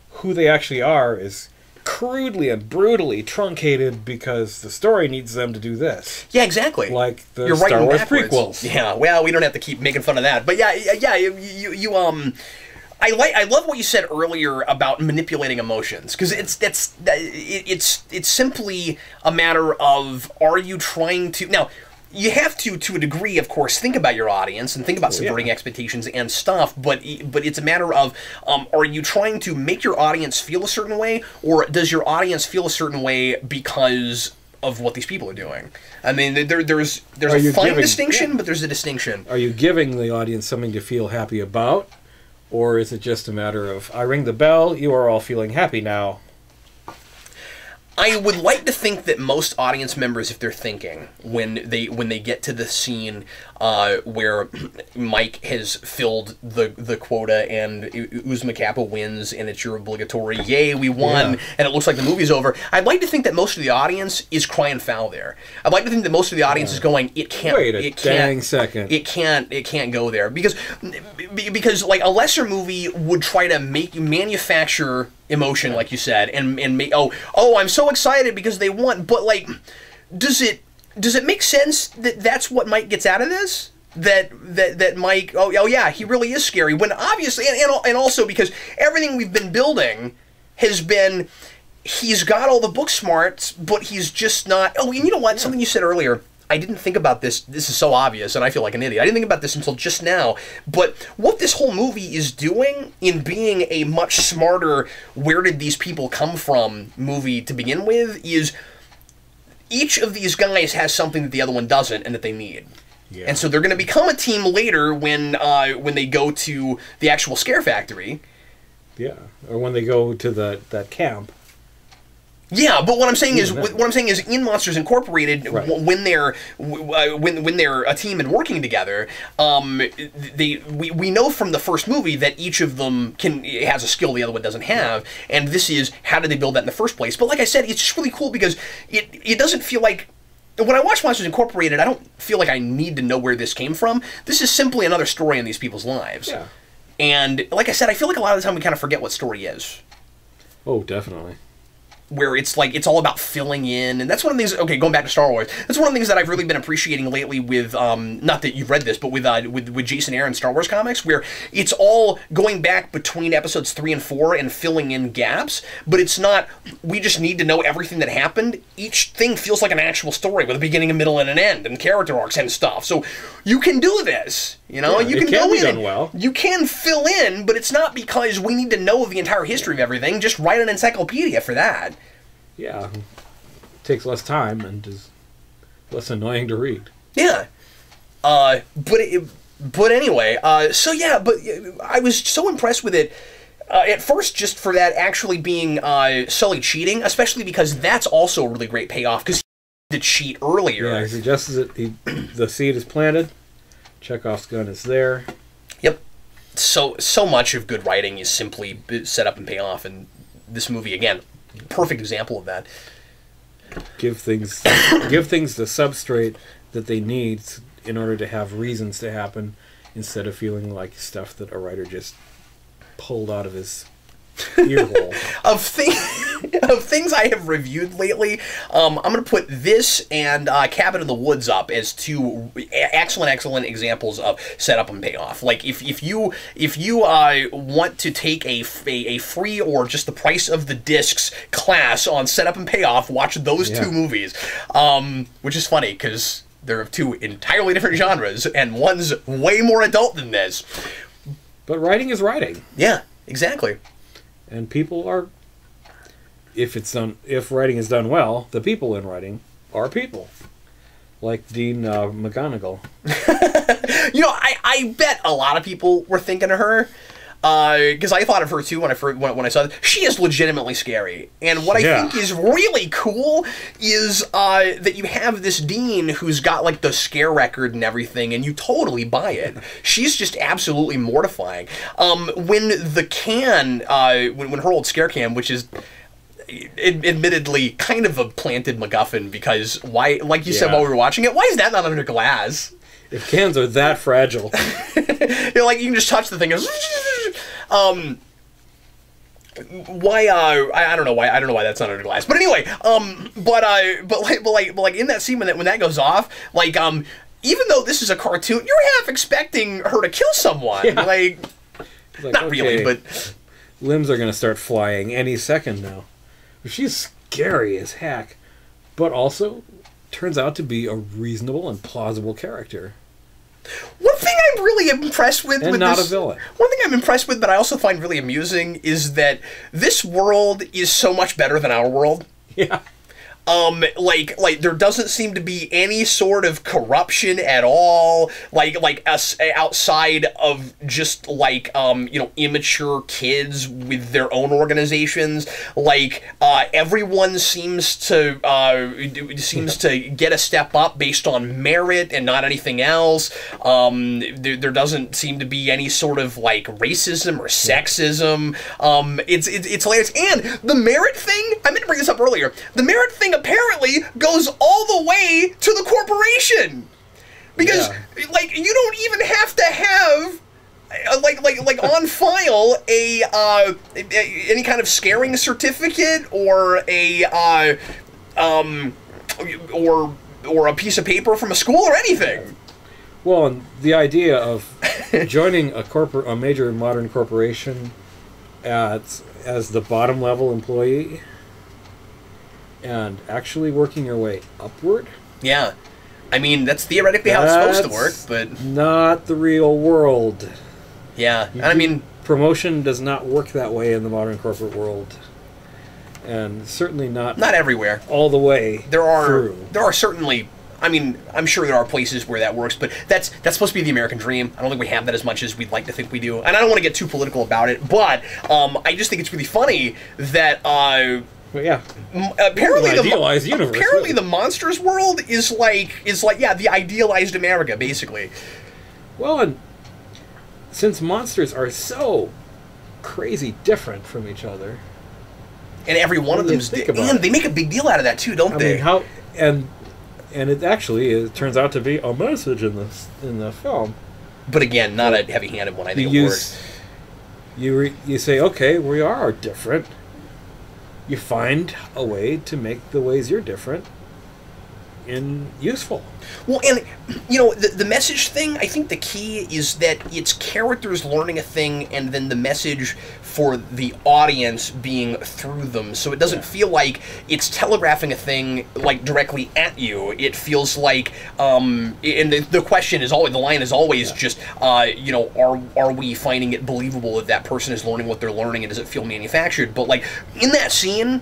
Speaker 2: who they actually are, is crudely and brutally truncated because the story needs them to do this.
Speaker 1: Yeah, exactly.
Speaker 2: Like the Star Wars prequels.
Speaker 1: Yeah, well, we don't have to keep making fun of that. But yeah, I love what you said earlier about manipulating emotions, because it's simply a matter of, are you trying to now. You have to a degree, of course, think about your audience and think about subverting expectations and stuff, but it's a matter of, are you trying to make your audience feel a certain way, or does your audience feel a certain way because of what these people are doing? I mean, there's a fine distinction, but there's a distinction.
Speaker 2: Are you giving the audience something to feel happy about, or is it just a matter of, I ring the bell, you are all feeling happy now?
Speaker 1: I would like to think that most audience members, if they're thinking, when they get to the scene where Mike has filled the quota and Uzma Kappa wins and it's your obligatory, yay, we won, and it looks like the movie's over, I'd like to think that most of the audience is crying foul there. I'd like to think that most of the audience is going, it can't,
Speaker 2: wait a dang second.
Speaker 1: It can't go there. Because like a lesser movie would try to manufacture emotion, like you said, and make, oh, I'm so excited because they won, but like, does it make sense that that's what Mike gets out of this? That Mike, oh yeah, he really is scary, when obviously, and also because everything we've been building has been, he's got all the book smarts, but he's just not. Oh, and you know what? Something you said earlier, I didn't think about this. This is so obvious, and I feel like an idiot. I didn't think about this until just now. But what this whole movie is doing in being a much smarter, where did these people come from movie to begin with, is each of these guys has something that the other one doesn't and that they need. Yeah. And so they're going to become a team later when they go to the actual Scare Factory.
Speaker 2: Yeah, or when they go to that camp.
Speaker 1: Yeah, but what I'm saying is in Monsters Incorporated,
Speaker 2: Right.
Speaker 1: when they're a team and working together, we know from the first movie that each of them has a skill the other one doesn't have, and this is how did they build that in the first place. But like I said, it's just really cool because it doesn't feel like. When I watch Monsters Incorporated, I don't feel like I need to know where this came from. This is simply another story in these people's lives.
Speaker 2: Yeah.
Speaker 1: And like I said, I feel like a lot of the time we kind of forget what story is.
Speaker 2: Oh, definitely.
Speaker 1: Where it's like, it's all about filling in, and that's one of the things, okay, going back to Star Wars, that's one of the things that I've really been appreciating lately with, not that you've read this, but with Jason Aaron's Star Wars comics, where it's all going back between episodes 3 and 4 and filling in gaps, but it's not, we just need to know everything that happened. Each thing feels like an actual story with a beginning, a middle, and an end, and character arcs and stuff, so you can do this, you know?
Speaker 2: Yeah,
Speaker 1: you
Speaker 2: it
Speaker 1: can
Speaker 2: can
Speaker 1: go
Speaker 2: be
Speaker 1: in
Speaker 2: done
Speaker 1: and
Speaker 2: well.
Speaker 1: you can fill in, but it's not because we need to know the entire history of everything, just write an encyclopedia for that.
Speaker 2: Yeah. Takes less time and is less annoying to read.
Speaker 1: Yeah. But anyway, so yeah, but I was so impressed with it at first just for that actually being Sully cheating, especially because that's also a really great payoff because he did cheat earlier.
Speaker 2: Yeah, he suggests it. The seed is planted. Chekhov's gun is there.
Speaker 1: Yep. So much of good writing is simply set up and pay off, and this movie, again, perfect example of that.
Speaker 2: Give things the substrate that they need in order to have reasons to happen, instead of feeling like stuff that a writer just pulled out of his ear hole.
Speaker 1: Of things I have reviewed lately, I'm going to put this and Cabin in the Woods up as two excellent examples of setup and payoff. Like if you want to take a free or just the price of the discs class on setup and payoff, watch those two movies. Which is funny because they're two entirely different genres and one's way more adult than this.
Speaker 2: But writing is writing.
Speaker 1: Yeah, exactly.
Speaker 2: And people are, if writing is done well, the people in writing are people. Like Dean McGonigal.
Speaker 1: You know, I bet a lot of people were thinking of her. Because I thought of her too when I saw it. She is legitimately scary. And what I think is really cool is that you have this Dean who's got like the scare record and everything, and you totally buy it. She's just absolutely mortifying. When the can, when her old scare can, which is admittedly kind of a planted MacGuffin, because why, like you said while we were watching it, why is that not under glass?
Speaker 2: If cans are that fragile.
Speaker 1: You're like, you can just touch the thing. Why? I don't know why. I don't know why that's not under glass. But anyway, but like in that scene when that goes off, like even though this is a cartoon, you're half expecting her to kill someone. Yeah. Like not really, but
Speaker 2: limbs are gonna start flying any second now. She's scary as heck, but also turns out to be a reasonable and plausible character.
Speaker 1: One thing I'm really impressed with,
Speaker 2: and not a villain.
Speaker 1: One thing I'm impressed with, but I also find really amusing, is that this world is so much better than our world.
Speaker 2: Yeah.
Speaker 1: Like there doesn't seem to be any sort of corruption at all, like us outside of just like you know, immature kids with their own organizations. Like everyone seems to get a step up based on merit and not anything else. There doesn't seem to be any sort of like racism or sexism. It's hilarious. And the merit thing, I meant to bring this up earlier. The merit thing apparently goes all the way to the corporation, because like you don't even have to have like on file any kind of scaring certificate or a or a piece of paper from a school or anything.
Speaker 2: Well, and the idea of joining a major modern corporation as the bottom level employee and actually working your way upward.
Speaker 1: Yeah. I mean, that's theoretically how it's supposed to work, but
Speaker 2: not the real world.
Speaker 1: Yeah. And I mean,
Speaker 2: promotion does not work that way in the modern corporate world. And certainly not
Speaker 1: everywhere.
Speaker 2: All the way.
Speaker 1: There are certainly, I mean, I'm sure there are places where that works, but that's supposed to be the American dream. I don't think we have that as much as we'd like to think we do. And I don't want to get too political about it, but I just think it's really funny that
Speaker 2: But yeah,
Speaker 1: Apparently,
Speaker 2: an idealized universe.
Speaker 1: Apparently, the monsters world is like yeah, the idealized America, basically.
Speaker 2: Well, and since monsters are so crazy different from each other,
Speaker 1: and every one of them is, and they make a big deal out of that too, don't they?
Speaker 2: I mean, how and it actually turns out to be a message in the film.
Speaker 1: But again, not a heavy-handed one. I think
Speaker 2: you say, okay, we are different. You find a way to make the ways you're different useful.
Speaker 1: Well, and, you know, the message thing, I think the key is that it's characters learning a thing and then the message for the audience being through them. So it doesn't feel like it's telegraphing a thing, like, directly at you. It feels like, and the question is always, the line is always just, you know, are we finding it believable that that person is learning what they're learning and does it feel manufactured? But, like, in that scene...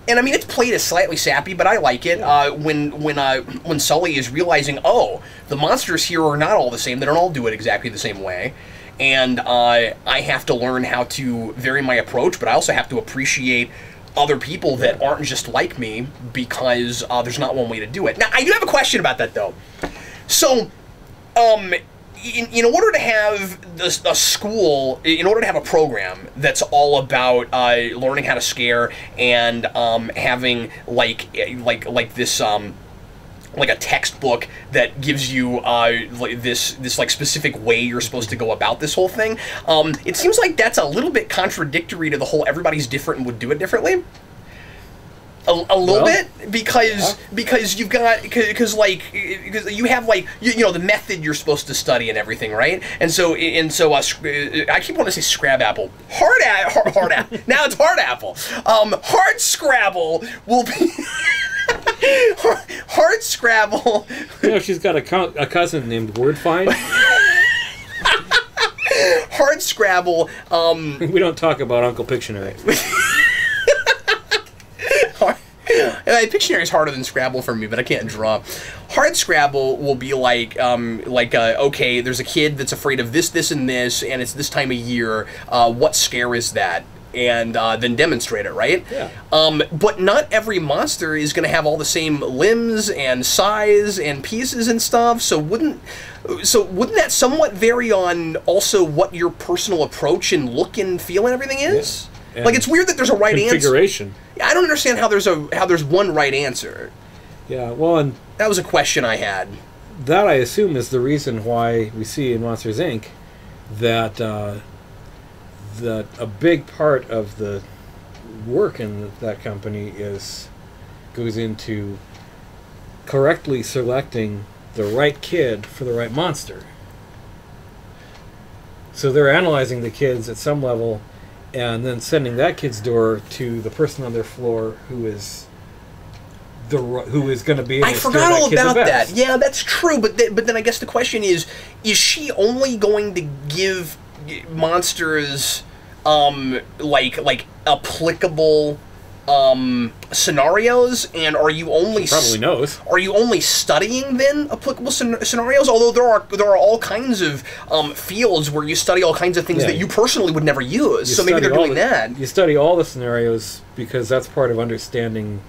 Speaker 1: And I mean, it's played as slightly sappy, but I like it. When Sully is realizing, oh, the monsters here are not all the same. They don't all do it exactly the same way, and I have to learn how to vary my approach. But I also have to appreciate other people that aren't just like me because there's not one way to do it. Now, I do have a question about that though. So, in order to have a school, in order to have a program that's all about learning how to scare and having like this like a textbook that gives you like this like specific way you're supposed to go about this whole thing, it seems like that's a little bit contradictory to the whole everybody's different and would do it differently. A little bit because you've got because you have like you know the method you're supposed to study and everything, right? And so I keep wanting to say scrab apple, hard apple. Now it's hard apple. Hard Scrabble will be hard Scrabble.
Speaker 2: You know, she's got a cousin named Wordfind.
Speaker 1: Hard Scrabble.
Speaker 2: We don't talk about Uncle Pictionary.
Speaker 1: Pictionary is harder than Scrabble for me, but I can't draw. Hard Scrabble will be like okay, there's a kid that's afraid of this, this, and this, and it's this time of year. What scare is that? And then demonstrate it, right?
Speaker 2: Yeah.
Speaker 1: But not every monster is going to have all the same limbs and size and pieces and stuff. So wouldn't that somewhat vary on also what your personal approach and look and feel and everything is? Yeah. Like, it's weird that there's a right
Speaker 2: configuration.
Speaker 1: Answer. I don't understand how there's one right answer.
Speaker 2: Yeah, well, and
Speaker 1: that was a question I had.
Speaker 2: That, I assume, is the reason why we see in Monsters, Inc. that that a big part of the work in that company goes into correctly selecting the right kid for the right monster. So they're analyzing the kids at some level and then sending that kid's door to the person on their floor who is going to be able to scare that kid the best. I forgot all about that.
Speaker 1: Yeah, that's true, but then I guess the question is she only going to give monsters like applicable scenarios, and are you only
Speaker 2: probably knows?
Speaker 1: Are you only studying then applicable scenarios? Although there are all kinds of fields where you study all kinds of things that you personally would never use. So maybe they're doing that.
Speaker 2: You study all the scenarios because that's part of understanding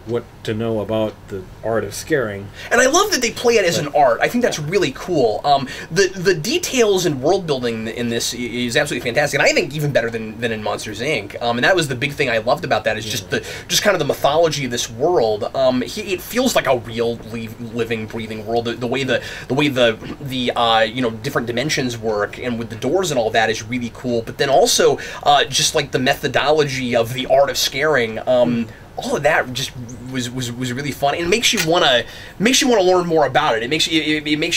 Speaker 2: what to know about the art of scaring. And
Speaker 1: I love that they play it as an art. I think that's really cool. The details and world building in this is absolutely fantastic, and I think even better than in Monsters, Inc. And that was the big thing I loved about that is just kind of the mythology of this world. It feels like a real living, breathing world. The way the you know, different dimensions work and with the doors and all that is really cool. But then also just like the methodology of the art of scaring. All of that just was really fun, and it makes you wanna learn more about it. It makes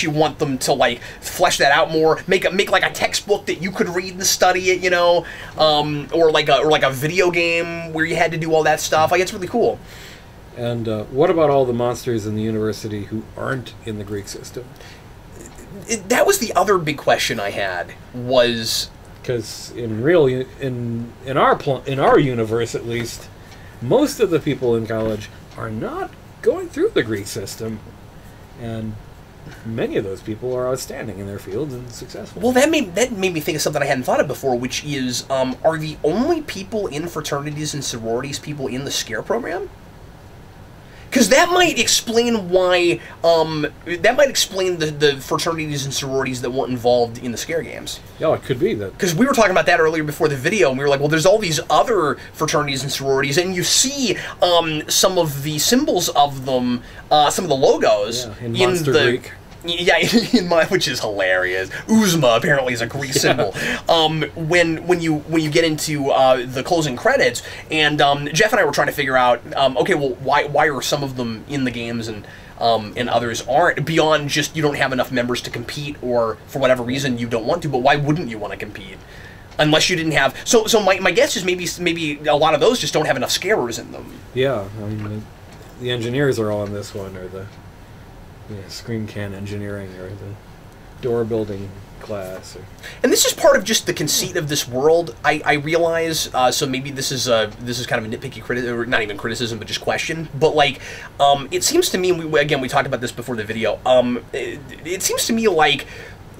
Speaker 1: you want them to like flesh that out more. Make like a textbook that you could read and study it, you know, or like a video game where you had to do all that stuff. Like, it's really cool.
Speaker 2: And what about all the monsters in the university who aren't in the Greek system?
Speaker 1: That was the other big question I had. Was
Speaker 2: because in our universe at least, most of the people in college are not going through the Greek system, and many of those people are outstanding in their fields and successful.
Speaker 1: Well, that made me think of something I hadn't thought of before, which is, are the only people in fraternities and sororities people in the SCARE program? Because that might explain why, that might explain the fraternities and sororities that weren't involved in the SCARE games.
Speaker 2: Yeah, it could be that.
Speaker 1: Because we were talking about that earlier before the video, and we were like, well, there's all these other fraternities and sororities, and you see some of the symbols of them, some of the logos
Speaker 2: in Monster Greek.
Speaker 1: Yeah, which is hilarious. Uzma apparently is a Greek symbol. When you get into the closing credits, and Jeff and I were trying to figure out, okay, well, why are some of them in the games and others aren't, beyond just you don't have enough members to compete, or for whatever reason you don't want to, but why wouldn't you want to compete? Unless you didn't have... So my guess is maybe a lot of those just don't have enough scarers in them.
Speaker 2: Yeah, I mean, the engineers are all in this one, or the screen can engineering, or the door building class.
Speaker 1: And this is part of just the conceit of this world. I realize, so maybe this is kind of a nitpicky criticism, or not even criticism, but just question. But like, it seems to me, and we talked about this before the video. It seems to me like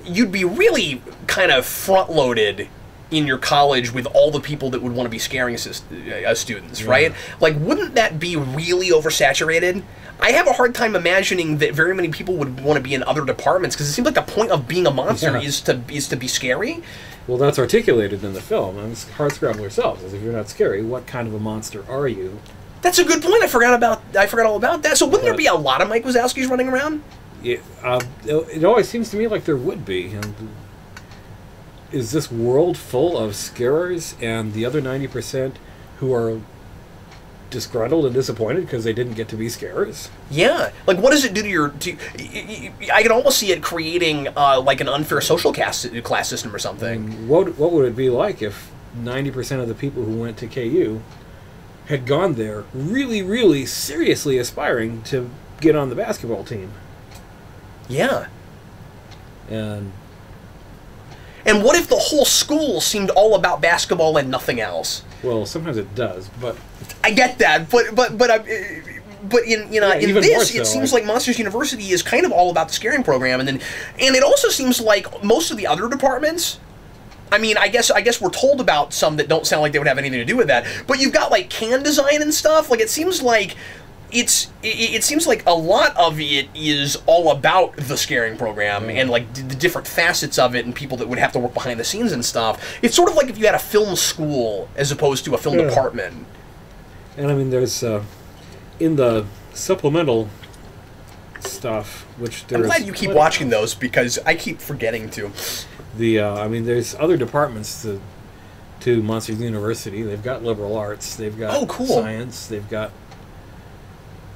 Speaker 1: you'd be really kind of front loaded in your college with all the people that would want to be scaring students, right? Like, wouldn't that be really oversaturated? I have a hard time imagining that very many people would want to be in other departments, because it seems like the point of being a monster is to be scary.
Speaker 2: Well, that's articulated in the film. And Hardscrabble herself says, if you're not scary, what kind of a monster are you?
Speaker 1: That's a good point. I forgot all about that. So wouldn't there be a lot of Mike Wazowskis running around?
Speaker 2: Yeah, it always seems to me like there would be. And is this world full of scarers and the other 90% who are disgruntled and disappointed because they didn't get to be scarers?
Speaker 1: Yeah. Like, what does it do to your... I can almost see it creating, like, an unfair social class system or something.
Speaker 2: What would it be like if 90% of the people who went to KU had gone there really, really seriously aspiring to get on the basketball team?
Speaker 1: Yeah.
Speaker 2: And
Speaker 1: what if the whole school seemed all about basketball and nothing else?
Speaker 2: Well, sometimes it does, but
Speaker 1: I get that. But in this, it seems like Monsters University is kind of all about the scaring program, and it also seems like most of the other departments. I mean, I guess we're told about some that don't sound like they would have anything to do with that. But you've got like can design and stuff. Like, it seems like it seems like a lot of it is all about the scaring program and like the different facets of it and people that would have to work behind the scenes and stuff. It's sort of like if you had a film school as opposed to a film department.
Speaker 2: And I mean, there's in the supplemental stuff, which there's...
Speaker 1: I'm glad you keep watching those, because I keep forgetting to.
Speaker 2: I mean, there's other departments to Monsters University. They've got liberal arts. They've got science. They've got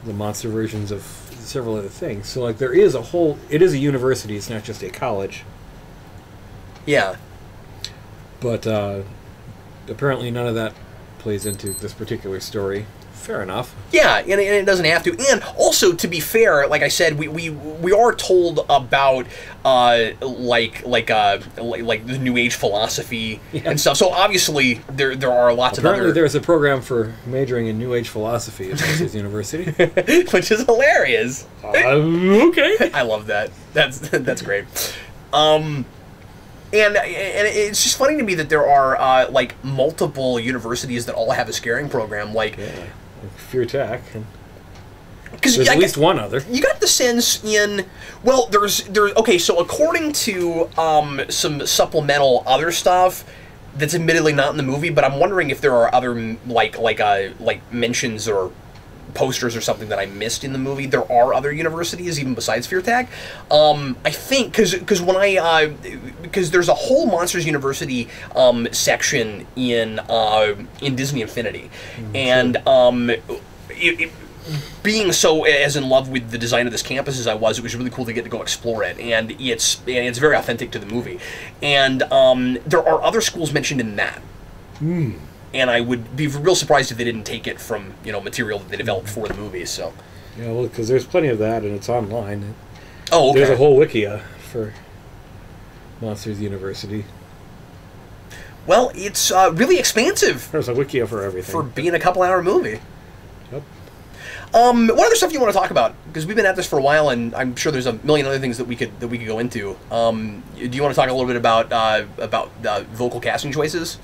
Speaker 2: the monster versions of several other things. So, like, there is it is a university, it's not just a college.
Speaker 1: Yeah.
Speaker 2: But, apparently none of that plays into this particular story. Fair enough. Yeah,
Speaker 1: and it doesn't have to. And also, to be fair, like I said, we are told about like the New Age philosophy and stuff. So obviously there are lots of other.
Speaker 2: Apparently, there's a program for majoring in New Age philosophy at Monsters University,
Speaker 1: which is hilarious.
Speaker 2: Okay,
Speaker 1: I love that. That's great. And it's just funny to me that there are like multiple universities that all have a scaring program, like.
Speaker 2: Yeah. Fear Attack. Because there's at least one other.
Speaker 1: You got the sense in... Well, there's okay, so according to some supplemental other stuff that's admittedly not in the movie, but I'm wondering if there are other like mentions or posters or something that I missed in the movie. There are other universities even besides Fear Attack. I think because there's a whole Monsters University section in Disney Infinity, and being so as in love with the design of this campus as I was, it was really cool to get to go explore it, and it's very authentic to the movie, and there are other schools mentioned in that. And I would be real surprised if they didn't take it from material that they developed for the movie. So,
Speaker 2: yeah, well, because there's plenty of that, and it's online.
Speaker 1: Oh, okay.
Speaker 2: There's a whole wikia for Monsters University.
Speaker 1: Well, it's really expansive.
Speaker 2: There's a wikia for everything.
Speaker 1: For being a couple-hour movie.
Speaker 2: Yep.
Speaker 1: What other stuff do you want to talk about? Because we've been at this for a while, and I'm sure there's a million other things that we could go into. Do you want to talk a little bit about vocal casting choices?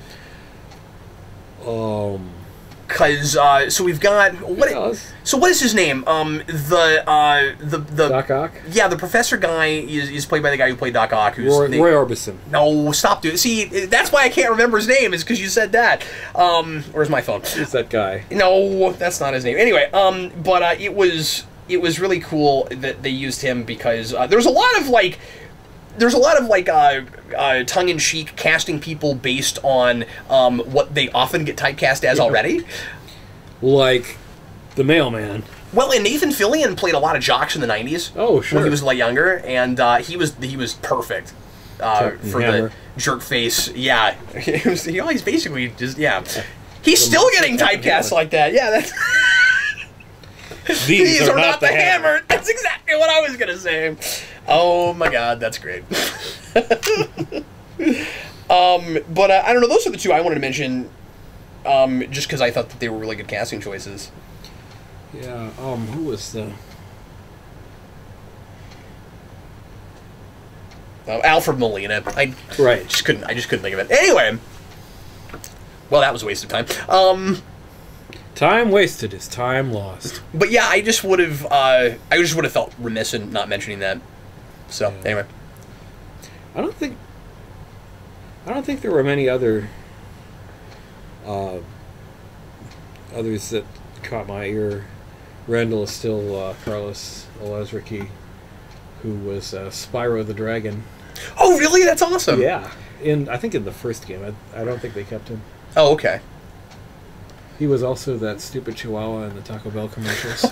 Speaker 1: Because so we've got what is his name? The
Speaker 2: Doc Ock.
Speaker 1: Yeah, the professor guy is played by the guy who played Doc Ock. Who's
Speaker 2: Roy Orbison.
Speaker 1: No, stop, dude. See, that's why I can't remember his name. Is because you said that. Where's my phone?
Speaker 2: Who's that guy?
Speaker 1: No, that's not his name. Anyway, but it was really cool that they used him because there's a lot of tongue-in-cheek casting people based on what they often get typecast as already.
Speaker 2: Like the mailman.
Speaker 1: Well, and Nathan Fillion played a lot of jocks in the 90s.
Speaker 2: Oh, sure.
Speaker 1: When he was a lot younger, and he was perfect for the jerk face. Yeah. He's basically just, yeah. He's still getting typecast like that. Yeah, that's... These are not the hammer. That's exactly what I was going to say. Oh my god, that's great. But I don't know, those are the two I wanted to mention, just because I thought that they were really good casting choices.
Speaker 2: Yeah, who was the...
Speaker 1: Alfred Molina. I just couldn't think of it. Anyway, well, that was a waste of time.
Speaker 2: Time wasted is time lost.
Speaker 1: But yeah, I just would have felt remiss in not mentioning that. So anyway,
Speaker 2: I don't think there were many others that caught my ear. Randall is still Carlos Alazraki, who was Spyro the Dragon.
Speaker 1: Oh, really? That's awesome.
Speaker 2: Yeah, I think in the first game. I don't think they kept him.
Speaker 1: Oh, okay.
Speaker 2: He was also that stupid Chihuahua in the Taco Bell commercials.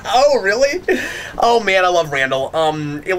Speaker 1: Oh, really? Oh man, I love Randall. Yo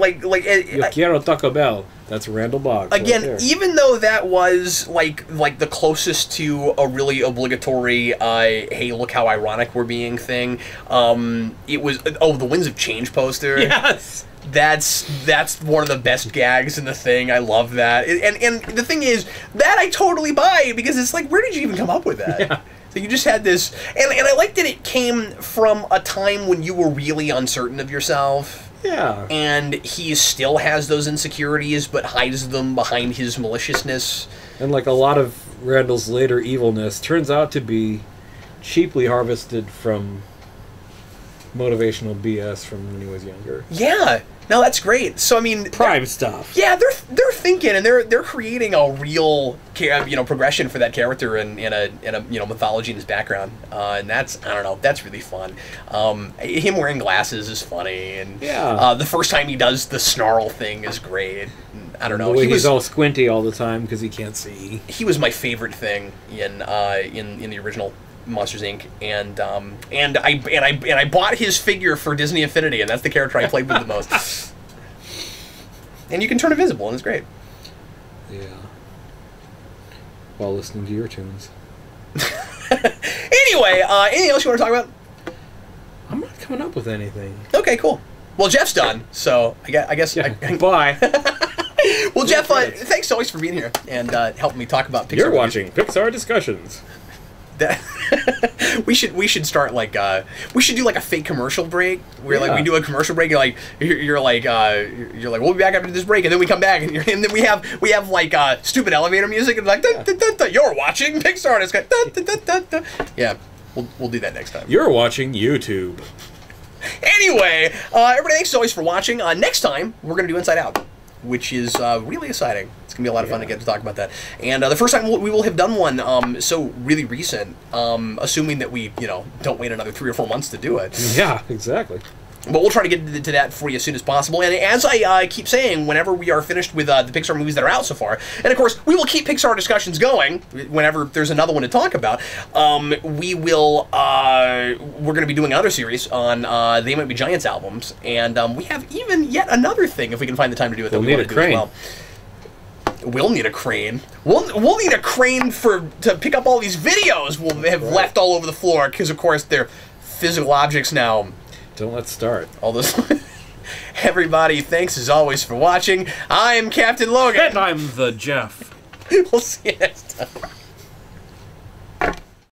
Speaker 2: quiero Taco Bell. That's Randall Boggs.
Speaker 1: Again,
Speaker 2: right
Speaker 1: even though that was like the closest to a really obligatory hey, look how ironic we're being thing, it was the Winds of Change poster.
Speaker 2: Yes.
Speaker 1: That's one of the best gags in the thing. I love that. And the thing is, that I totally buy, because it's like, where did you even come up with that? Yeah. So you just had this, and I like that it came from a time when you were really uncertain of yourself.
Speaker 2: Yeah.
Speaker 1: And he still has those insecurities, but hides them behind his maliciousness.
Speaker 2: And like a lot of Randall's later evilness turns out to be cheaply harvested from motivational BS from when he was younger.
Speaker 1: Yeah. No, that's great. So I mean,
Speaker 2: prime stuff.
Speaker 1: Yeah, they're thinking, and they're creating a real progression for that character in a mythology in his background, and that's, I don't know, that's really fun. Him wearing glasses is funny, and the first time he does the snarl thing is great. I don't know.
Speaker 2: The way he's all squinty all the time because he can't see.
Speaker 1: He was my favorite thing in the original Monsters Inc. and I bought his figure for Disney Infinity, and that's the character I played with the most. And you can turn invisible, and it's great.
Speaker 2: Yeah. While listening to your tunes.
Speaker 1: Anyway, anything else you want to talk about?
Speaker 2: I'm not coming up with anything.
Speaker 1: Okay, cool. Well, Jeff's done, so I guess.
Speaker 2: Yeah, bye.
Speaker 1: Well, Jeff, thanks always for being here and helping me talk about Pixar.
Speaker 2: You're watching Pixar Discussions.
Speaker 1: We should start like we should do like a fake commercial break where like we do a commercial break. You're like we'll be back after this break, and then we come back, and then we have like stupid elevator music, and like you're watching Pixar. It's like yeah, we'll do that next time.
Speaker 2: You're watching YouTube.
Speaker 1: Anyway, everybody, thanks as always for watching. Next time we're gonna do Inside Out, which is really exciting. It's going to be a lot of fun to get to talk about that. And the first time we will have done one so really recent, assuming that we, don't wait another 3 or 4 months to do it.
Speaker 2: Yeah, exactly.
Speaker 1: But we'll try to get to that for you as soon as possible. And as I keep saying, whenever we are finished with the Pixar movies that are out so far, and of course, we will keep Pixar discussions going whenever there's another one to talk about, we're going to be doing another series on They Might Be Giants albums. And we have even yet another thing, if we can find the time to do it, that we want to do as well. We'll need a crane. We'll need a crane to pick up all these videos we'll have left all over the floor, because of course they're physical objects now.
Speaker 2: Don't let's start.
Speaker 1: All this. Everybody, thanks as always for watching. I'm Captain Logan.
Speaker 2: And I'm the Geoff.
Speaker 1: We'll see you next time.